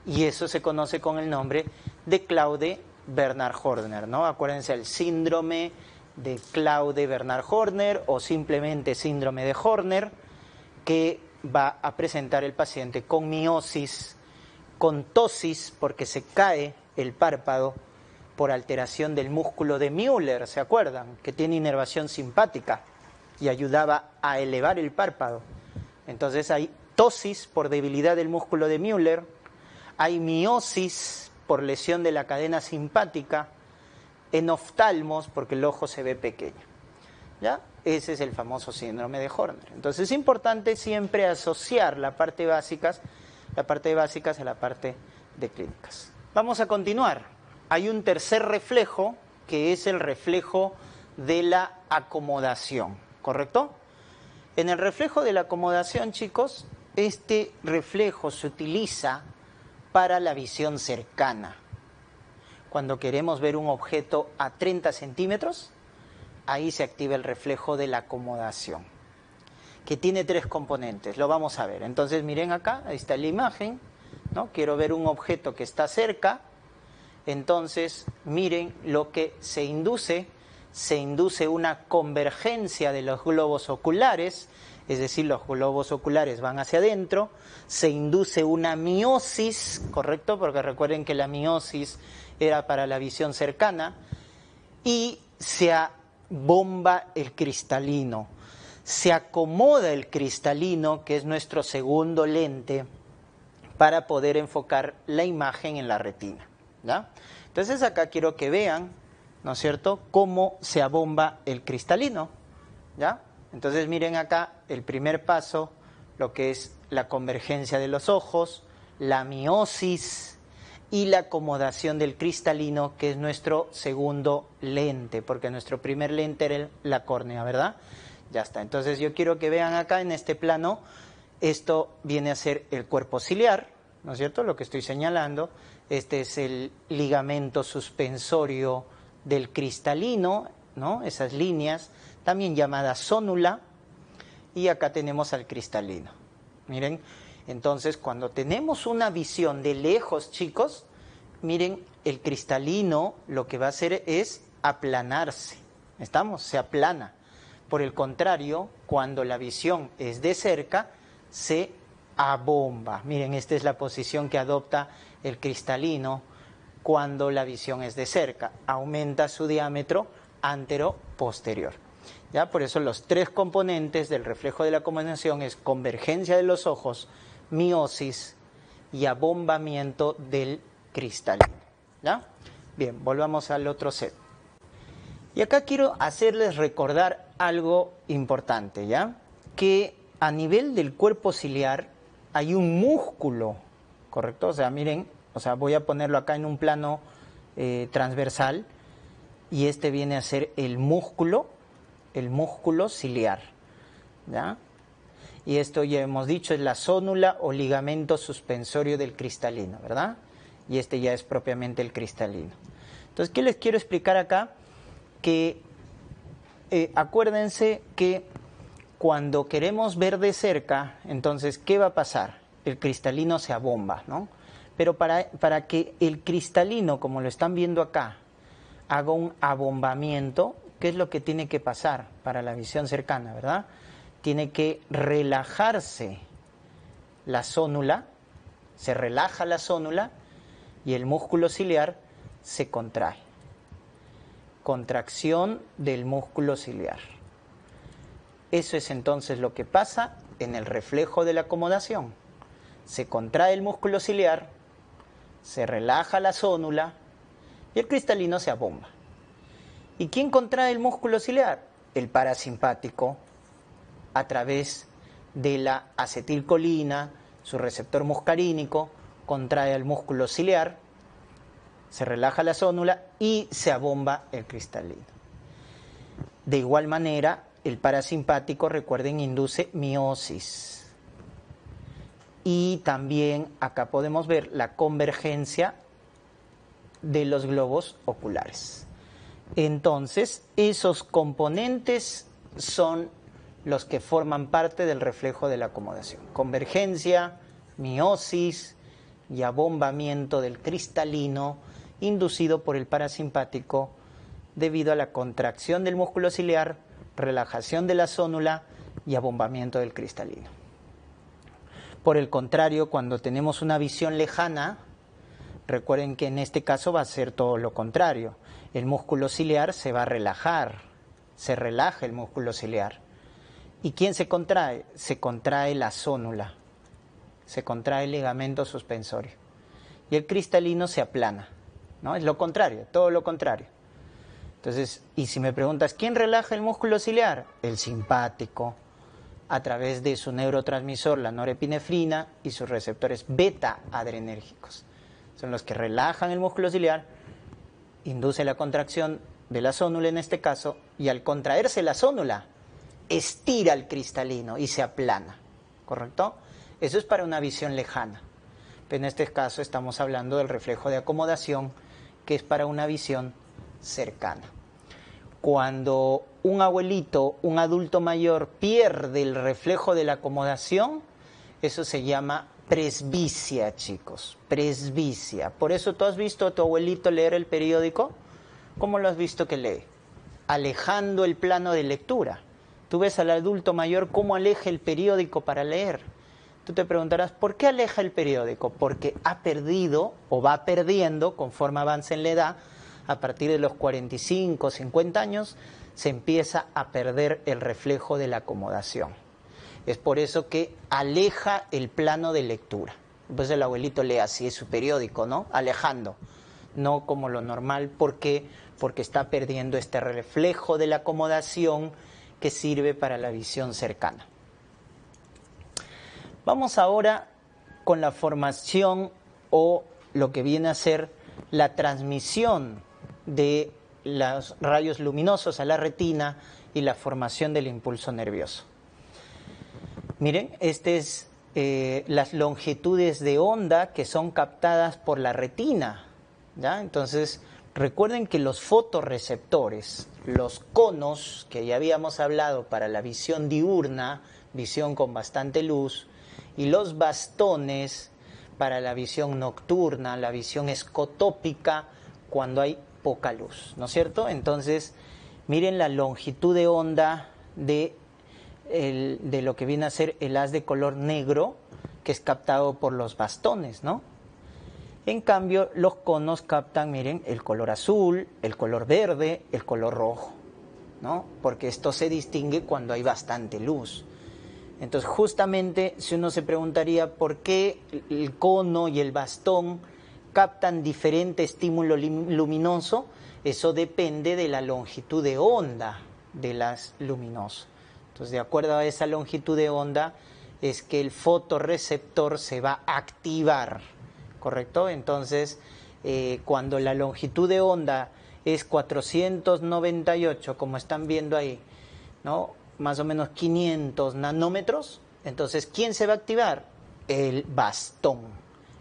[SPEAKER 1] y eso se conoce con el nombre de Claude-Bernard-Horner, ¿no? Acuérdense el síndrome de Claude-Bernard-Horner o simplemente síndrome de Horner, que va a presentar el paciente con miosis, con ptosis, porque se cae el párpado por alteración del músculo de Müller, ¿se acuerdan? Que tiene inervación simpática y ayudaba a elevar el párpado. Entonces hay ptosis por debilidad del músculo de Müller, hay miosis por lesión de la cadena simpática, enoftalmos porque el ojo se ve pequeño. ¿Ya? Ese es el famoso síndrome de Horner. Entonces es importante siempre asociar la parte básica a la parte de clínicas. Vamos a continuar. Hay un tercer reflejo que es el reflejo de la acomodación, ¿correcto? En el reflejo de la acomodación, chicos, este reflejo se utiliza para la visión cercana. Cuando queremos ver un objeto a 30 centímetros, ahí se activa el reflejo de la acomodación, que tiene 3 componentes. Lo vamos a ver. Entonces, miren acá, ahí está la imagen, ¿no? Quiero ver un objeto que está cerca. Entonces, miren lo que se induce una convergencia de los globos oculares, es decir, los globos oculares van hacia adentro, se induce una miosis, ¿correcto? Porque recuerden que la miosis era para la visión cercana, y se abomba el cristalino, se acomoda el cristalino, que es nuestro segundo lente, para poder enfocar la imagen en la retina. ¿Ya? Entonces acá quiero que vean, ¿no es cierto?, cómo se abomba el cristalino. ¿Ya? Entonces miren acá el primer paso, lo que es la convergencia de los ojos, la miosis y la acomodación del cristalino, que es nuestro segundo lente, porque nuestro primer lente era la córnea, ¿verdad? Ya está. Entonces yo quiero que vean acá en este plano, esto viene a ser el cuerpo ciliar, ¿no es cierto?, lo que estoy señalando. Este es el ligamento suspensorio del cristalino, ¿no? Esas líneas, también llamada zónula, y acá tenemos al cristalino. Miren, entonces cuando tenemos una visión de lejos, chicos, miren, el cristalino lo que va a hacer es aplanarse. ¿Estamos? Se aplana. Por el contrario, cuando la visión es de cerca, se abomba. Miren, esta es la posición que adopta el cristalino cuando la visión es de cerca. Aumenta su diámetro antero-posterior. ¿Ya? Por eso los 3 componentes del reflejo de la acomodación es convergencia de los ojos, miosis y abombamiento del cristalino. ¿Ya? Bien, volvamos al otro set. Y acá quiero hacerles recordar algo importante, ¿ya? Que a nivel del cuerpo ciliar hay un músculo, ¿correcto? O sea, miren, voy a ponerlo acá en un plano transversal, y este viene a ser el músculo ciliar, ¿ya? Y esto ya hemos dicho es la zónula o ligamento suspensorio del cristalino, ¿verdad? Y este ya es propiamente el cristalino. Entonces, ¿qué les quiero explicar acá? Que acuérdense que cuando queremos ver de cerca, entonces, ¿qué va a pasar? El cristalino se abomba, ¿no? Pero para que el cristalino, como lo están viendo acá, haga un abombamiento, ¿qué es lo que tiene que pasar para la visión cercana, verdad? Tiene que relajarse la zónula, se relaja la zónula y el músculo ciliar se contrae. Contracción del músculo ciliar. Eso es entonces lo que pasa en el reflejo de la acomodación. Se contrae el músculo ciliar, se relaja la zónula y el cristalino se abomba. ¿Y quién contrae el músculo ciliar? El parasimpático, a través de la acetilcolina, su receptor muscarínico, contrae el músculo ciliar, se relaja la zónula y se abomba el cristalino. De igual manera, el parasimpático, recuerden, induce miosis. Y también acá podemos ver la convergencia de los globos oculares. Entonces, esos componentes son los que forman parte del reflejo de la acomodación. Convergencia, miosis y abombamiento del cristalino inducido por el parasimpático debido a la contracción del músculo ciliar, relajación de la zónula y abombamiento del cristalino. Por el contrario, cuando tenemos una visión lejana, recuerden que en este caso va a ser todo lo contrario. El músculo ciliar se va a relajar, se relaja el músculo ciliar. ¿Y quién se contrae? Se contrae la zónula. se contrae el ligamento suspensorio. Y el cristalino se aplana, ¿no? Es lo contrario, todo lo contrario. Entonces, y si me preguntas, ¿quién relaja el músculo ciliar? El simpático, a través de su neurotransmisor, la norepinefrina, y sus receptores beta adrenérgicos. Son los que relajan el músculo ciliar, induce la contracción de la zónula en este caso, y al contraerse la zónula, estira el cristalino y se aplana, ¿correcto? Eso es para una visión lejana. Pero en este caso estamos hablando del reflejo de acomodación, que es para una visión cercana. Cuando un abuelito, un adulto mayor, pierde el reflejo de la acomodación, eso se llama presbicia, chicos, presbicia. Por eso tú has visto a tu abuelito leer el periódico. ¿Cómo lo has visto que lee? Alejando el plano de lectura. Tú ves al adulto mayor cómo aleja el periódico para leer. Tú te preguntarás, ¿por qué aleja el periódico? Porque ha perdido o va perdiendo, conforme avanza en la edad, a partir de los 45, 50 años, se empieza a perder el reflejo de la acomodación. Es por eso que aleja el plano de lectura. Entonces el abuelito lee así su periódico, ¿no? Alejando, no como lo normal. ¿Por qué? Porque está perdiendo este reflejo de la acomodación que sirve para la visión cercana. Vamos ahora con la formación o lo que viene a ser la transmisión de los rayos luminosos a la retina y la formación del impulso nervioso. Miren, estas es las longitudes de onda que son captadas por la retina, ¿ya? Entonces, recuerden que los fotorreceptores, los conos que ya habíamos hablado para la visión diurna, visión con bastante luz, y los bastones para la visión nocturna, la visión escotópica, cuando hay poca luz, ¿no es cierto? Entonces, miren la longitud de onda de lo que viene a ser el haz de color negro, que es captado por los bastones, ¿no? En cambio, los conos captan, miren, el color azul, el color verde, el color rojo, ¿no? Porque esto se distingue cuando hay bastante luz. Entonces, justamente, si uno se preguntaría por qué el cono y el bastón captan diferente estímulo luminoso, eso depende de la longitud de onda de las luminoso. Entonces, de acuerdo a esa longitud de onda, es que el fotorreceptor se va a activar, ¿correcto? Entonces, cuando la longitud de onda es 498, como están viendo ahí, ¿no? Más o menos 500 nanómetros, entonces, ¿quién se va a activar? El bastón.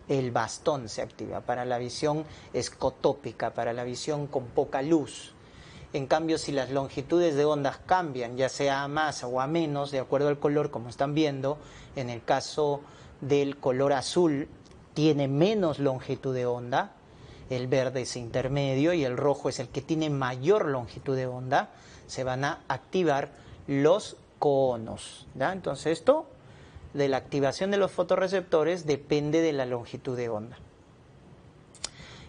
[SPEAKER 1] El bastón se activa para la visión escotópica, para la visión con poca luz. En cambio, si las longitudes de ondas cambian, ya sea a más o a menos, de acuerdo al color, como están viendo, en el caso del color azul, tiene menos longitud de onda, el verde es intermedio y el rojo es el que tiene mayor longitud de onda, se van a activar los conos, ¿ya? Entonces esto de la activación de los fotorreceptores depende de la longitud de onda.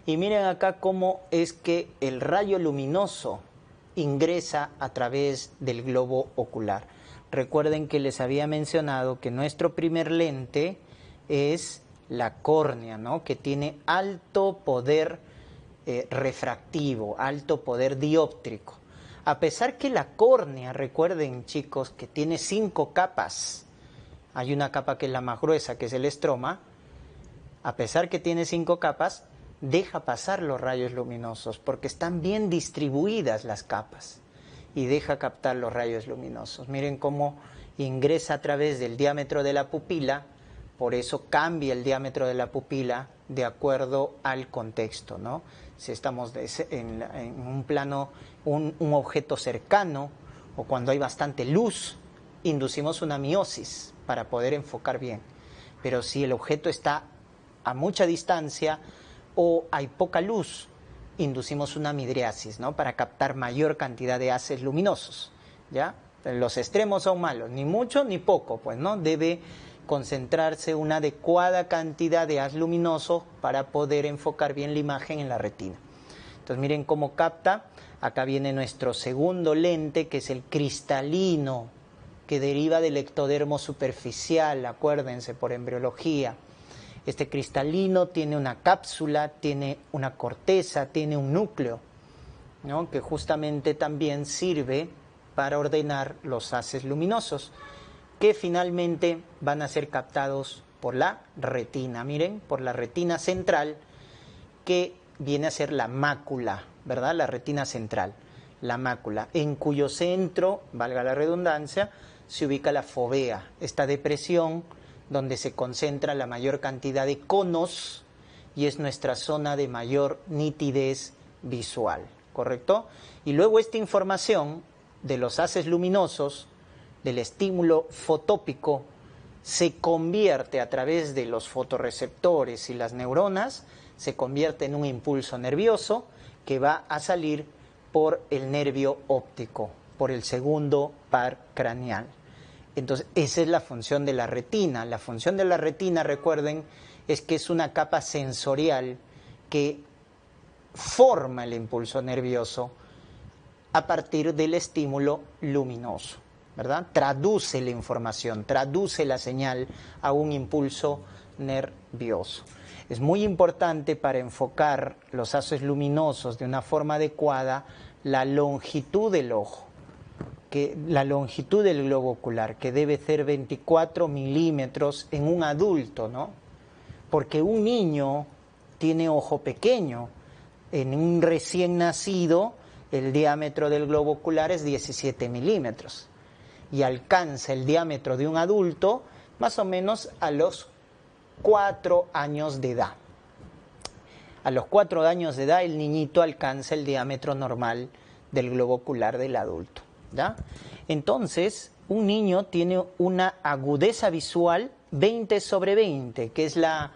[SPEAKER 1] Y miren acá cómo es que el rayo luminoso ingresa a través del globo ocular. Recuerden que les había mencionado que nuestro primer lente es la córnea, ¿no? Que tiene alto poder refractivo, alto poder dióptrico. A pesar que la córnea, recuerden chicos, que tiene 5 capas, hay una capa que es la más gruesa, que es el estroma, a pesar que tiene 5 capas, deja pasar los rayos luminosos, porque están bien distribuidas las capas, y deja captar los rayos luminosos. Miren cómo ingresa a través del diámetro de la pupila, por eso cambia el diámetro de la pupila de acuerdo al contexto, ¿no? Si estamos en un plano, un objeto cercano, o cuando hay bastante luz, inducimos una miosis para poder enfocar bien. Pero si el objeto está a mucha distancia o hay poca luz, inducimos una midriasis, ¿no? Para captar mayor cantidad de haces luminosos, ¿ya? Los extremos son malos, ni mucho ni poco, pues, ¿no? Debe concentrarse una adecuada cantidad de haz luminoso para poder enfocar bien la imagen en la retina. Entonces miren cómo capta. Acá viene nuestro segundo lente, que es el cristalino, que deriva del ectodermo superficial, acuérdense, por embriología. Este cristalino tiene una cápsula, tiene una corteza, tiene un núcleo, ¿no?, que justamente también sirve para ordenar los haces luminosos, que finalmente van a ser captados por la retina. Miren, por la retina central, que viene a ser la mácula, ¿verdad? La retina central, la mácula, en cuyo centro, valga la redundancia, se ubica la fovea, esta depresión donde se concentra la mayor cantidad de conos y es nuestra zona de mayor nitidez visual, ¿correcto? Y luego esta información de los haces luminosos, del estímulo fotópico, se convierte a través de los fotorreceptores y las neuronas, se convierte en un impulso nervioso que va a salir por el nervio óptico, por el segundo par craneal. Entonces, esa es la función de la retina. La función de la retina, recuerden, es que es una capa sensorial que forma el impulso nervioso a partir del estímulo luminoso, ¿verdad? Traduce la información, traduce la señal a un impulso nervioso. Es muy importante para enfocar los haces luminosos de una forma adecuada la longitud del ojo, la longitud del globo ocular, que debe ser 24 milímetros en un adulto, ¿no? Porque un niño tiene ojo pequeño. En un recién nacido, el diámetro del globo ocular es 17 milímetros y alcanza el diámetro de un adulto más o menos a los 4 años de edad. A los 4 años de edad el niñito alcanza el diámetro normal del globo ocular del adulto, ¿ya? Entonces, un niño tiene una agudeza visual 20/20, que es la,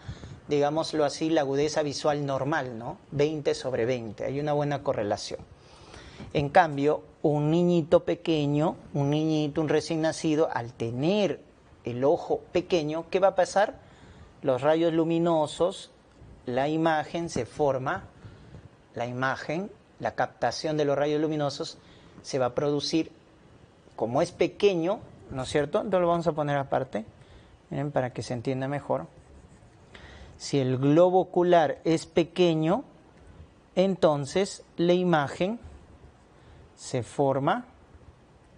[SPEAKER 1] digámoslo así, la agudeza visual normal, ¿no? 20/20, hay una buena correlación. En cambio, un niñito pequeño, un recién nacido, al tener el ojo pequeño, ¿qué va a pasar? Los rayos luminosos, la imagen se forma, la captación de los rayos luminosos se va a producir, como es pequeño, ¿no es cierto? Entonces lo vamos a poner aparte, miren, para que se entienda mejor. Si el globo ocular es pequeño, entonces la imagen se forma,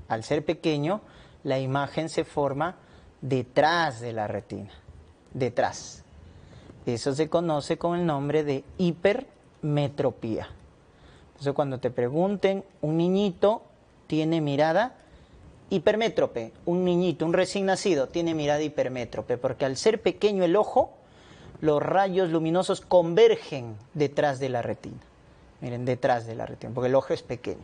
[SPEAKER 1] al ser pequeño, la imagen se forma detrás de la retina, detrás. Eso se conoce con el nombre de hipermetropía. Entonces, cuando te pregunten, un niñito tiene mirada hipermétrope, un niñito, un recién nacido, tiene mirada hipermétrope, porque al ser pequeño el ojo, los rayos luminosos convergen detrás de la retina. Miren, detrás de la retina, porque el ojo es pequeño.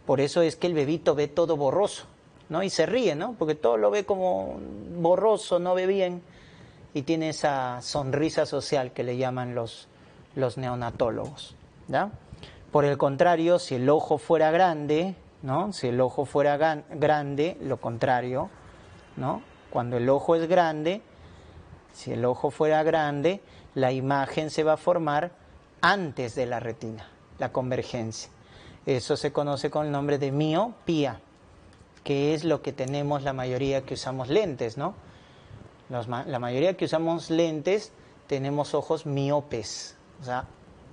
[SPEAKER 1] Por eso es que el bebito ve todo borroso, ¿no? Y se ríe, ¿no? Porque todo lo ve como borroso, no ve bien, y tiene esa sonrisa social que le llaman los neonatólogos, ¿ya? Por el contrario, si el ojo fuera grande, ¿no? Si el ojo fuera grande, lo contrario, ¿no? Cuando el ojo es grande, si el ojo fuera grande, la imagen se va a formar antes de la retina, la convergencia. Eso se conoce con el nombre de miopía, que es lo que tenemos la mayoría que usamos lentes, ¿no? La mayoría que usamos lentes tenemos ojos miopes, o sea,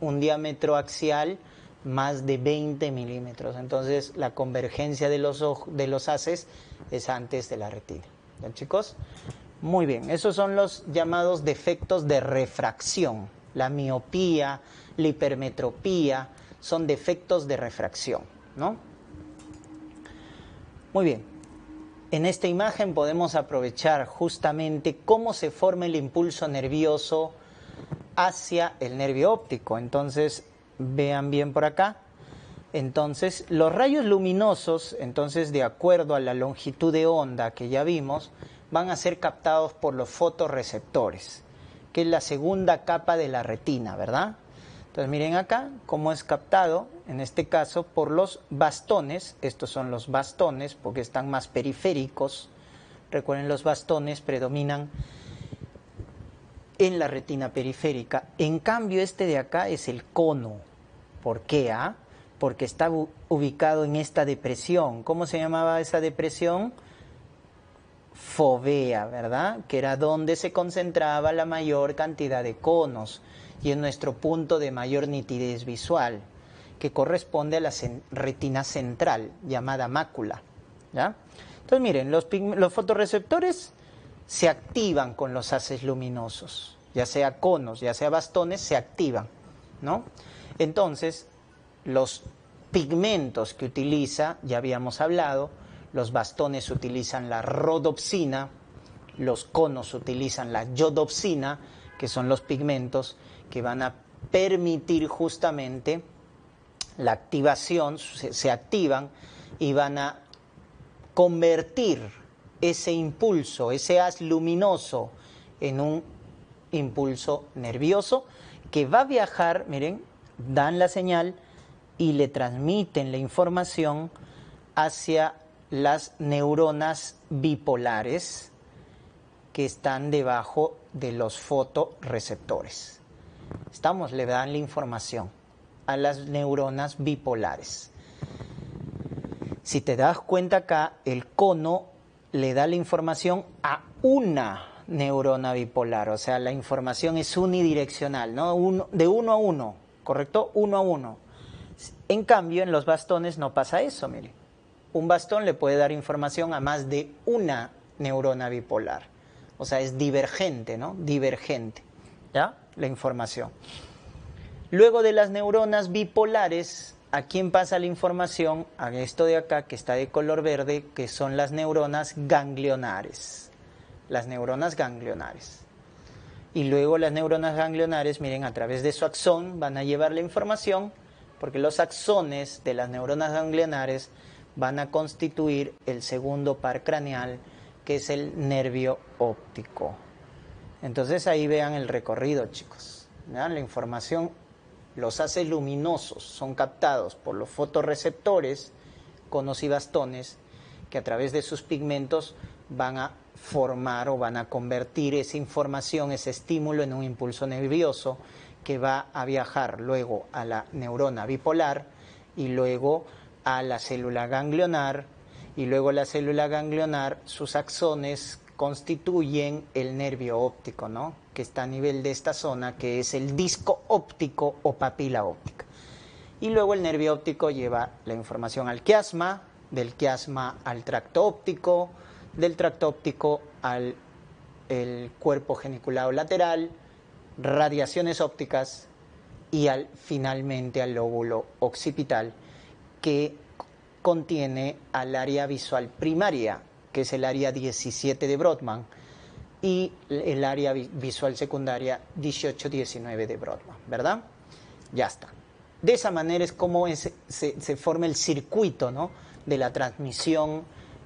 [SPEAKER 1] un diámetro axial más de 20 milímetros. Entonces, la convergencia de los haces es antes de la retina. ¿Ya, chicos? Muy bien, esos son los llamados defectos de refracción. La miopía, la hipermetropía, son defectos de refracción, ¿no? Muy bien. En esta imagen podemos aprovechar justamente cómo se forma el impulso nervioso hacia el nervio óptico. Entonces, vean bien por acá. Entonces, los rayos luminosos, entonces, de acuerdo a la longitud de onda que ya vimos, van a ser captados por los fotorreceptores, que es la segunda capa de la retina, ¿verdad? Entonces, miren acá cómo es captado, en este caso, por los bastones. Estos son los bastones porque están más periféricos. Recuerden, los bastones predominan en la retina periférica. En cambio, este de acá es el cono. ¿Por qué? Porque está ubicado en esta depresión. ¿Cómo se llamaba esa depresión? fovea, ¿verdad? Que era donde se concentraba la mayor cantidad de conos y es nuestro punto de mayor nitidez visual, que corresponde a la retina central, llamada mácula, ¿ya? Entonces, miren, los fotorreceptores se activan con los haces luminosos, ya sea conos, ya sea bastones, se activan, ¿no? Entonces, los pigmentos que utiliza, ya habíamos hablado, los bastones utilizan la rodopsina, los conos utilizan la iodopsina, que son los pigmentos que van a permitir justamente la activación, se activan y van a convertir ese impulso, ese haz luminoso en un impulso nervioso que va a viajar, miren, dan la señal y le transmiten la información hacia las neuronas bipolares que están debajo de los fotorreceptores. Le dan la información a las neuronas bipolares. Si te das cuenta acá, el cono le da la información a una neurona bipolar, o sea, la información es unidireccional, ¿no? De uno a uno, ¿correcto? Uno a uno. En cambio, en los bastones no pasa eso, mire. Un bastón le puede dar información a más de una neurona bipolar. O sea, es divergente, ¿no? Divergente, ¿ya? La información. Luego de las neuronas bipolares, ¿a quién pasa la información? A esto de acá, que está de color verde, que son las neuronas ganglionares. Las neuronas ganglionares. Y luego las neuronas ganglionares, miren, a través de su axón van a llevar la información, porque los axones de las neuronas ganglionares van a constituir el segundo par craneal, que es el nervio óptico. Entonces ahí vean el recorrido, chicos. ¿Vean? La información, los haces luminosos son captados por los fotorreceptores, conos y bastones, que a través de sus pigmentos van a formar o van a convertir esa información, ese estímulo en un impulso nervioso que va a viajar luego a la neurona bipolar y luego a la célula ganglionar, y luego la célula ganglionar, sus axones constituyen el nervio óptico, ¿no? Que está a nivel de esta zona, que es el disco óptico o papila óptica. Y luego el nervio óptico lleva la información al quiasma, del quiasma al tracto óptico, del tracto óptico al el cuerpo geniculado lateral, radiaciones ópticas y finalmente al lóbulo occipital, que contiene al área visual primaria, que es el área 17 de Brodmann, y el área visual secundaria 18-19 de Brodmann, ¿verdad? Ya está. De esa manera es como se forma el circuito, ¿no?, de la transmisión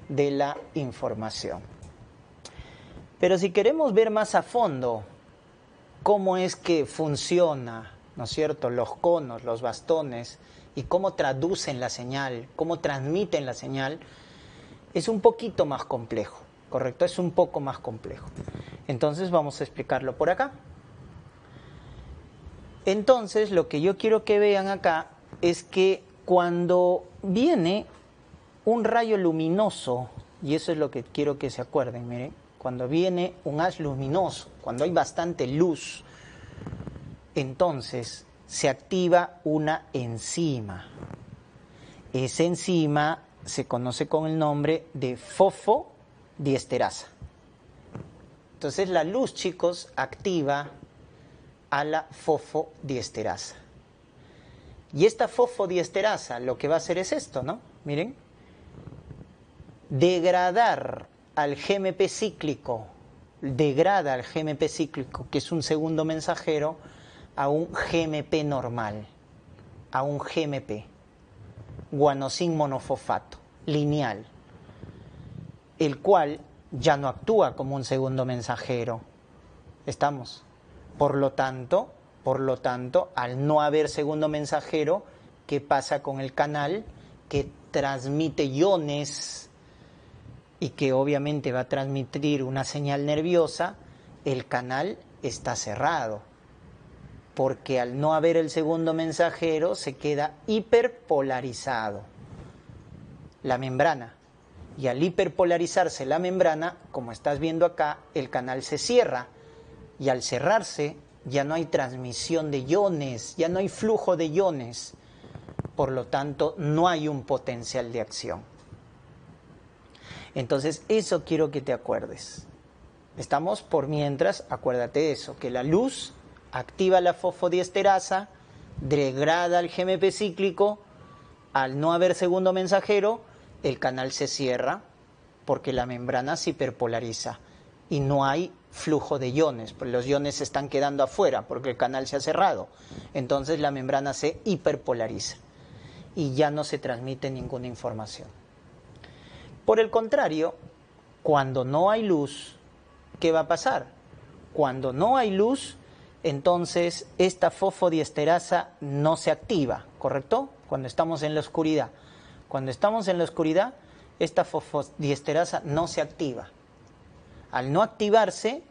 [SPEAKER 1] de la información. Pero si queremos ver más a fondo cómo es que funciona, ¿no es cierto?, los conos, los bastones, y cómo traducen la señal, cómo transmiten la señal, es un poquito más complejo, ¿correcto? Es un poco más complejo. Entonces vamos a explicarlo por acá. Entonces lo que yo quiero que vean acá es que cuando viene un rayo luminoso, y eso es lo que quiero que se acuerden, miren, cuando viene un haz luminoso, cuando hay bastante luz, entonces se activa una enzima. Esa enzima se conoce con el nombre de fosfodiesterasa. Entonces la luz, chicos, activa a la fosfodiesterasa. Y esta fosfodiesterasa lo que va a hacer es esto, ¿no? Miren. Degradar al GMP cíclico, que es un segundo mensajero, a un GMP normal, a un GMP, guanosin monofosfato, lineal, el cual ya no actúa como un segundo mensajero. ¿Estamos? Por lo tanto, al no haber segundo mensajero, ¿qué pasa con el canal que transmite iones y que obviamente va a transmitir una señal nerviosa? El canal está cerrado, porque al no haber el segundo mensajero se queda hiperpolarizado la membrana, Y al hiperpolarizarse la membrana, como estás viendo acá, el canal se cierra. Y al cerrarse, ya no hay transmisión de iones, ya no hay flujo de iones. Por lo tanto, no hay un potencial de acción. Entonces, eso quiero que te acuerdes. Estamos por mientras, acuérdate de eso, que la luz activa la fosfodiesterasa, degrada el GMP cíclico, al no haber segundo mensajero, el canal se cierra porque la membrana se hiperpolariza y no hay flujo de iones, pues los iones se están quedando afuera porque el canal se ha cerrado. Entonces la membrana se hiperpolariza y ya no se transmite ninguna información. Por el contrario, cuando no hay luz, ¿qué va a pasar? Cuando no hay luz, entonces esta fosfodiesterasa no se activa, ¿correcto? Cuando estamos en la oscuridad. Cuando estamos en la oscuridad, esta fosfodiesterasa no se activa. Al no activarse,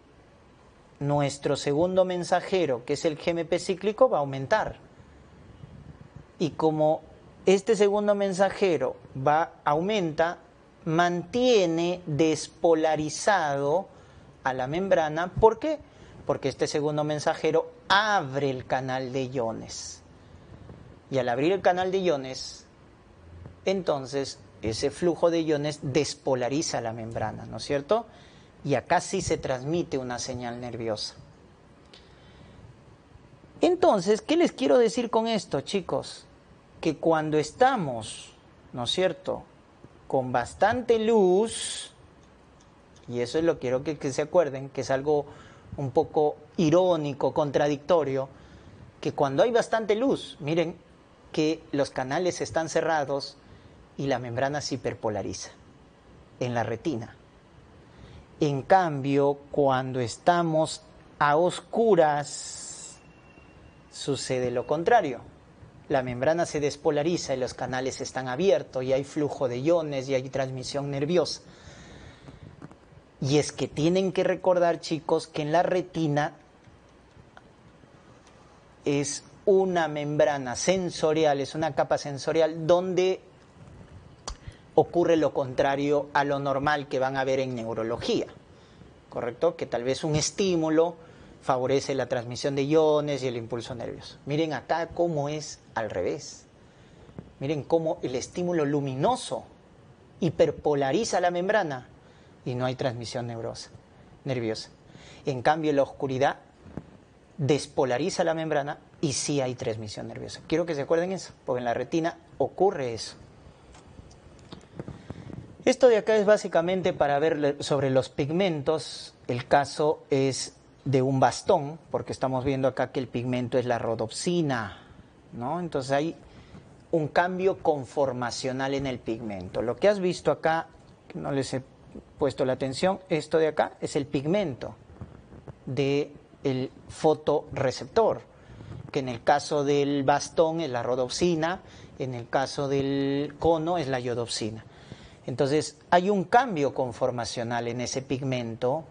[SPEAKER 1] nuestro segundo mensajero, que es el GMP cíclico, va a aumentar. Y como este segundo mensajero aumenta, mantiene despolarizado a la membrana. ¿Por qué? Porque este segundo mensajero abre el canal de iones. Y al abrir el canal de iones, entonces ese flujo de iones despolariza la membrana, ¿no es cierto? Y acá sí se transmite una señal nerviosa. Entonces, ¿qué les quiero decir con esto, chicos? Que cuando estamos, ¿no es cierto?, con bastante luz, y eso es lo que quiero que se acuerden, que es algo un poco irónico, contradictorio, que cuando hay bastante luz, miren que los canales están cerrados y la membrana se hiperpolariza en la retina. En cambio, cuando estamos a oscuras, sucede lo contrario. La membrana se despolariza y los canales están abiertos y hay flujo de iones y hay transmisión nerviosa. Y es que tienen que recordar, chicos, que en la retina es una membrana sensorial, es una capa sensorial donde ocurre lo contrario a lo normal que van a ver en neurología, ¿correcto? Que tal vez un estímulo favorece la transmisión de iones y el impulso nervioso. Miren acá cómo es al revés. Miren cómo el estímulo luminoso hiperpolariza la membrana y no hay transmisión nerviosa. En cambio, la oscuridad despolariza la membrana y sí hay transmisión nerviosa. Quiero que se acuerden eso, porque en la retina ocurre eso. Esto de acá es básicamente para ver sobre los pigmentos. El caso es de un bastón, porque estamos viendo acá que el pigmento es la rodopsina, ¿no? Entonces hay un cambio conformacional en el pigmento. Lo que has visto acá, que no les he puesto la atención, esto de acá es el pigmento del fotorreceptor, que en el caso del bastón es la rodopsina, en el caso del cono es la iodopsina. Entonces hay un cambio conformacional en ese pigmento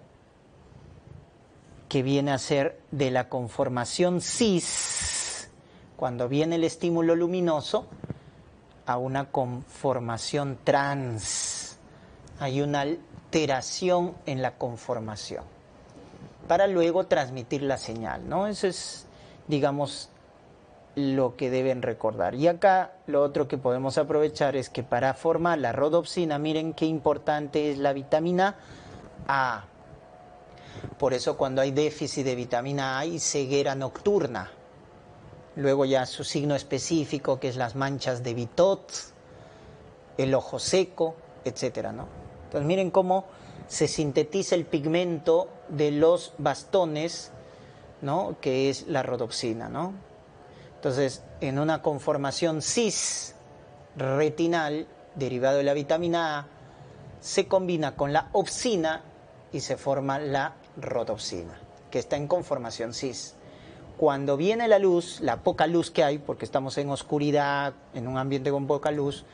[SPEAKER 1] que viene a ser de la conformación cis, cuando viene el estímulo luminoso, a una conformación trans. Hay una alteración en la conformación para luego transmitir la señal, ¿no? Eso es, digamos, lo que deben recordar. Y acá lo otro que podemos aprovechar es que para formar la rodopsina, miren qué importante es la vitamina A. Por eso cuando hay déficit de vitamina A hay ceguera nocturna. Luego ya su signo específico, que es las manchas de Vitot, el ojo seco, etcétera, ¿no? Entonces miren cómo se sintetiza el pigmento de los bastones, ¿no?, que es la rodopsina, ¿no? Entonces, en una conformación cis retinal, derivado de la vitamina A, se combina con la opsina y se forma la rodopsina, que está en conformación cis. Cuando viene la luz, la poca luz que hay, porque estamos en oscuridad, en un ambiente con poca luz,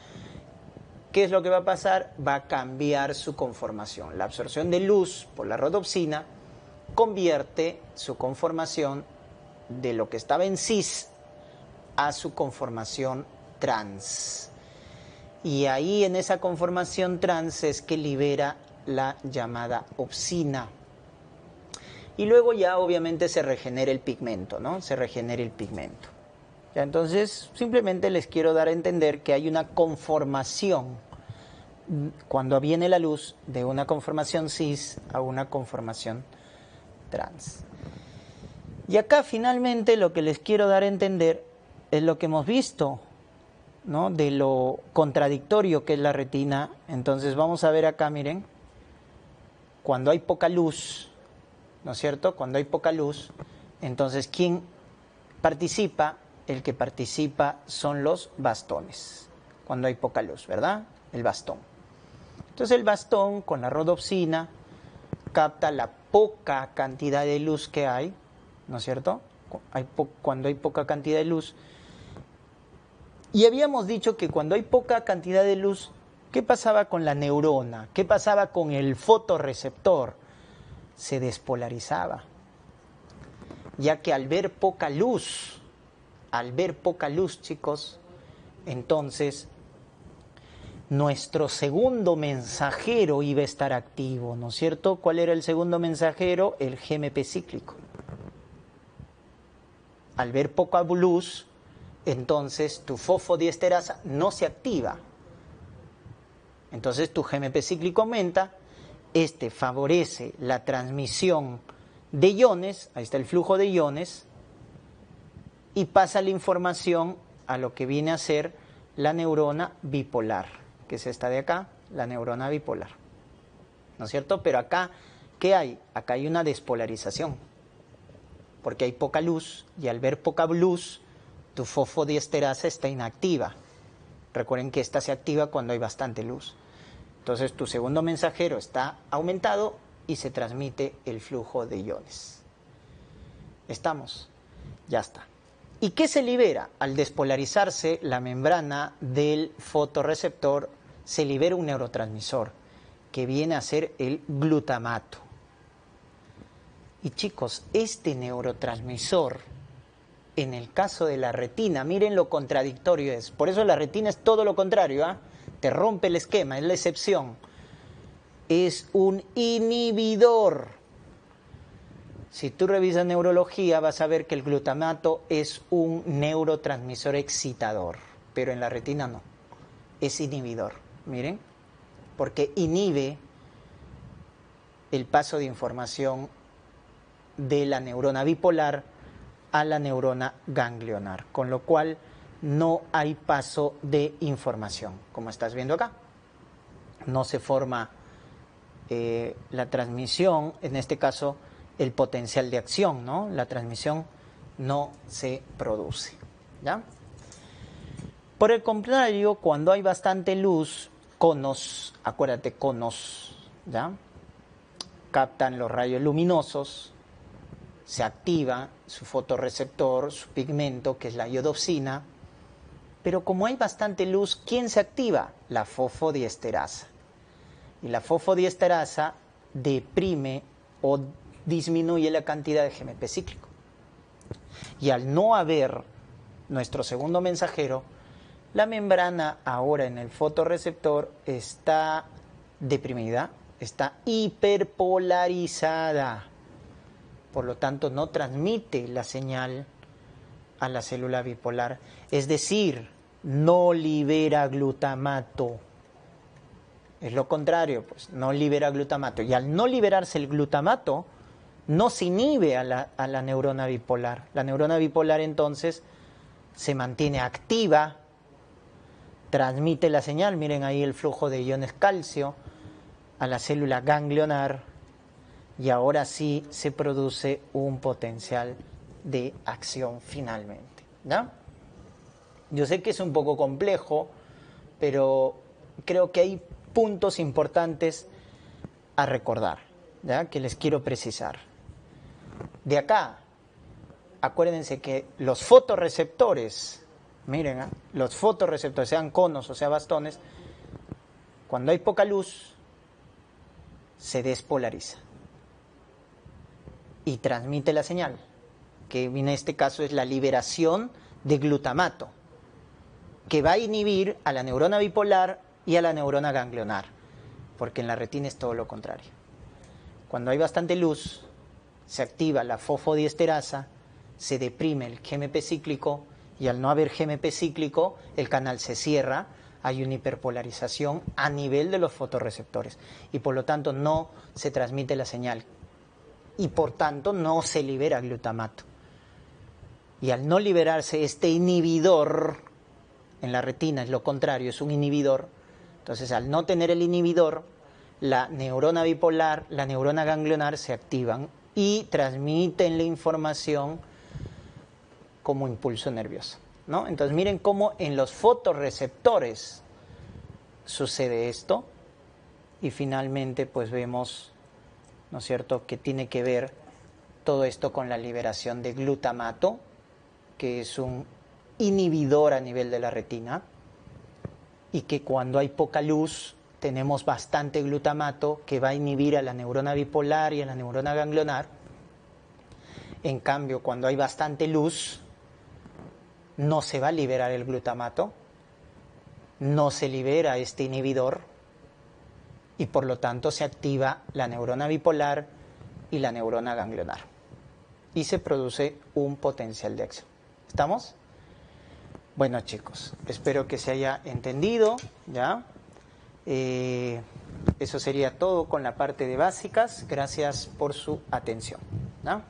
[SPEAKER 1] ¿qué es lo que va a pasar? Va a cambiar su conformación. La absorción de luz por la rodopsina convierte su conformación de lo que estaba en cis a su conformación trans. Y ahí en esa conformación trans es que libera la llamada opsina. Y luego ya obviamente se regenera el pigmento, ¿no? Se regenera el pigmento. Ya, entonces simplemente les quiero dar a entender que hay una conformación cuando viene la luz de una conformación cis a una conformación trans. Y acá finalmente lo que les quiero dar a entender es lo que hemos visto, ¿no? De lo contradictorio que es la retina. Entonces vamos a ver acá, miren, cuando hay poca luz, ¿no es cierto? Cuando hay poca luz, entonces ¿quién participa? El que participa son los bastones. Cuando hay poca luz, ¿verdad? El bastón. Entonces el bastón con la rodopsina capta la poca cantidad de luz que hay, ¿no es cierto? Cuando hay poca cantidad de luz. Y habíamos dicho que cuando hay poca cantidad de luz, ¿qué pasaba con la neurona? ¿Qué pasaba con el fotorreceptor? Se despolarizaba, ya que al ver poca luz, chicos, entonces nuestro segundo mensajero iba a estar activo, ¿no es cierto? ¿Cuál era el segundo mensajero? El GMP cíclico. Al ver poca luz, entonces tu fosfodiesterasa no se activa. Entonces tu GMP cíclico aumenta, este favorece la transmisión de iones, ahí está el flujo de iones, y pasa la información a lo que viene a ser la neurona bipolar, que es esta de acá, la neurona bipolar. ¿No es cierto? Pero acá, ¿qué hay? Acá hay una despolarización, porque hay poca luz, y al ver poca luz, tu fosfodiesterasa está inactiva. Recuerden que esta se activa cuando hay bastante luz. Entonces tu segundo mensajero está aumentado y se transmite el flujo de iones. ¿Estamos? Ya está. ¿Y qué se libera? Al despolarizarse la membrana del fotorreceptor, se libera un neurotransmisor que viene a ser el glutamato. Y chicos, este neurotransmisor, en el caso de la retina, miren lo contradictorio es. Por eso la retina es todo lo contrario, ¿ah? Te rompe el esquema, es la excepción. Es un inhibidor. Si tú revisas neurología, vas a ver que el glutamato es un neurotransmisor excitador, pero en la retina no, es inhibidor. Miren, porque inhibe el paso de información de la neurona bipolar a la neurona ganglionar, con lo cual no hay paso de información, como estás viendo acá. No se forma la transmisión, en este caso el potencial de acción, ¿no? La transmisión no se produce, ¿ya? Por el contrario, cuando hay bastante luz, conos, acuérdate, conos, ¿ya? Captan los rayos luminosos, se activa su fotorreceptor, su pigmento, que es la iodopsina, pero como hay bastante luz, ¿quién se activa? La fosfodiesterasa. Y la fosfodiesterasa deprime o disminuye la cantidad de GMP cíclico. Y al no haber nuestro segundo mensajero, la membrana ahora en el fotorreceptor está deprimida, está hiperpolarizada. Por lo tanto, no transmite la señal a la célula bipolar. Es decir, no libera glutamato. Es lo contrario, pues no libera glutamato. Y al no liberarse el glutamato, no se inhibe a la neurona bipolar. La neurona bipolar entonces se mantiene activa, transmite la señal, miren ahí el flujo de iones calcio, a la célula ganglionar, y ahora sí se produce un potencial de acción finalmente, ¿no? Yo sé que es un poco complejo, pero creo que hay puntos importantes a recordar, ¿ya? Que les quiero precisar. De acá, acuérdense que los fotorreceptores, miren, los fotorreceptores, sean conos o sea bastones, cuando hay poca luz, se despolariza y transmite la señal, que en este caso es la liberación de glutamato, que va a inhibir a la neurona bipolar y a la neurona ganglionar, porque en la retina es todo lo contrario. Cuando hay bastante luz, se activa la fosfodiesterasa, se deprime el GMP cíclico y al no haber GMP cíclico, el canal se cierra, hay una hiperpolarización a nivel de los fotorreceptores y por lo tanto no se transmite la señal y por tanto no se libera glutamato. Y al no liberarse este inhibidor, en la retina es lo contrario, es un inhibidor, entonces al no tener el inhibidor, la neurona bipolar, la neurona ganglionar se activan y transmiten la información como impulso nervioso, ¿no? Entonces miren cómo en los fotorreceptores sucede esto y finalmente pues vemos, ¿no es cierto?, que tiene que ver todo esto con la liberación de glutamato, que es un inhibidor a nivel de la retina, y que cuando hay poca luz tenemos bastante glutamato que va a inhibir a la neurona bipolar y a la neurona ganglionar. En cambio, cuando hay bastante luz, no se va a liberar el glutamato, no se libera este inhibidor y por lo tanto se activa la neurona bipolar y la neurona ganglionar y se produce un potencial de acción. ¿Estamos? Bueno, chicos, espero que se haya entendido, ¿ya? Eso sería todo con la parte de básicas. Gracias por su atención, ¿no?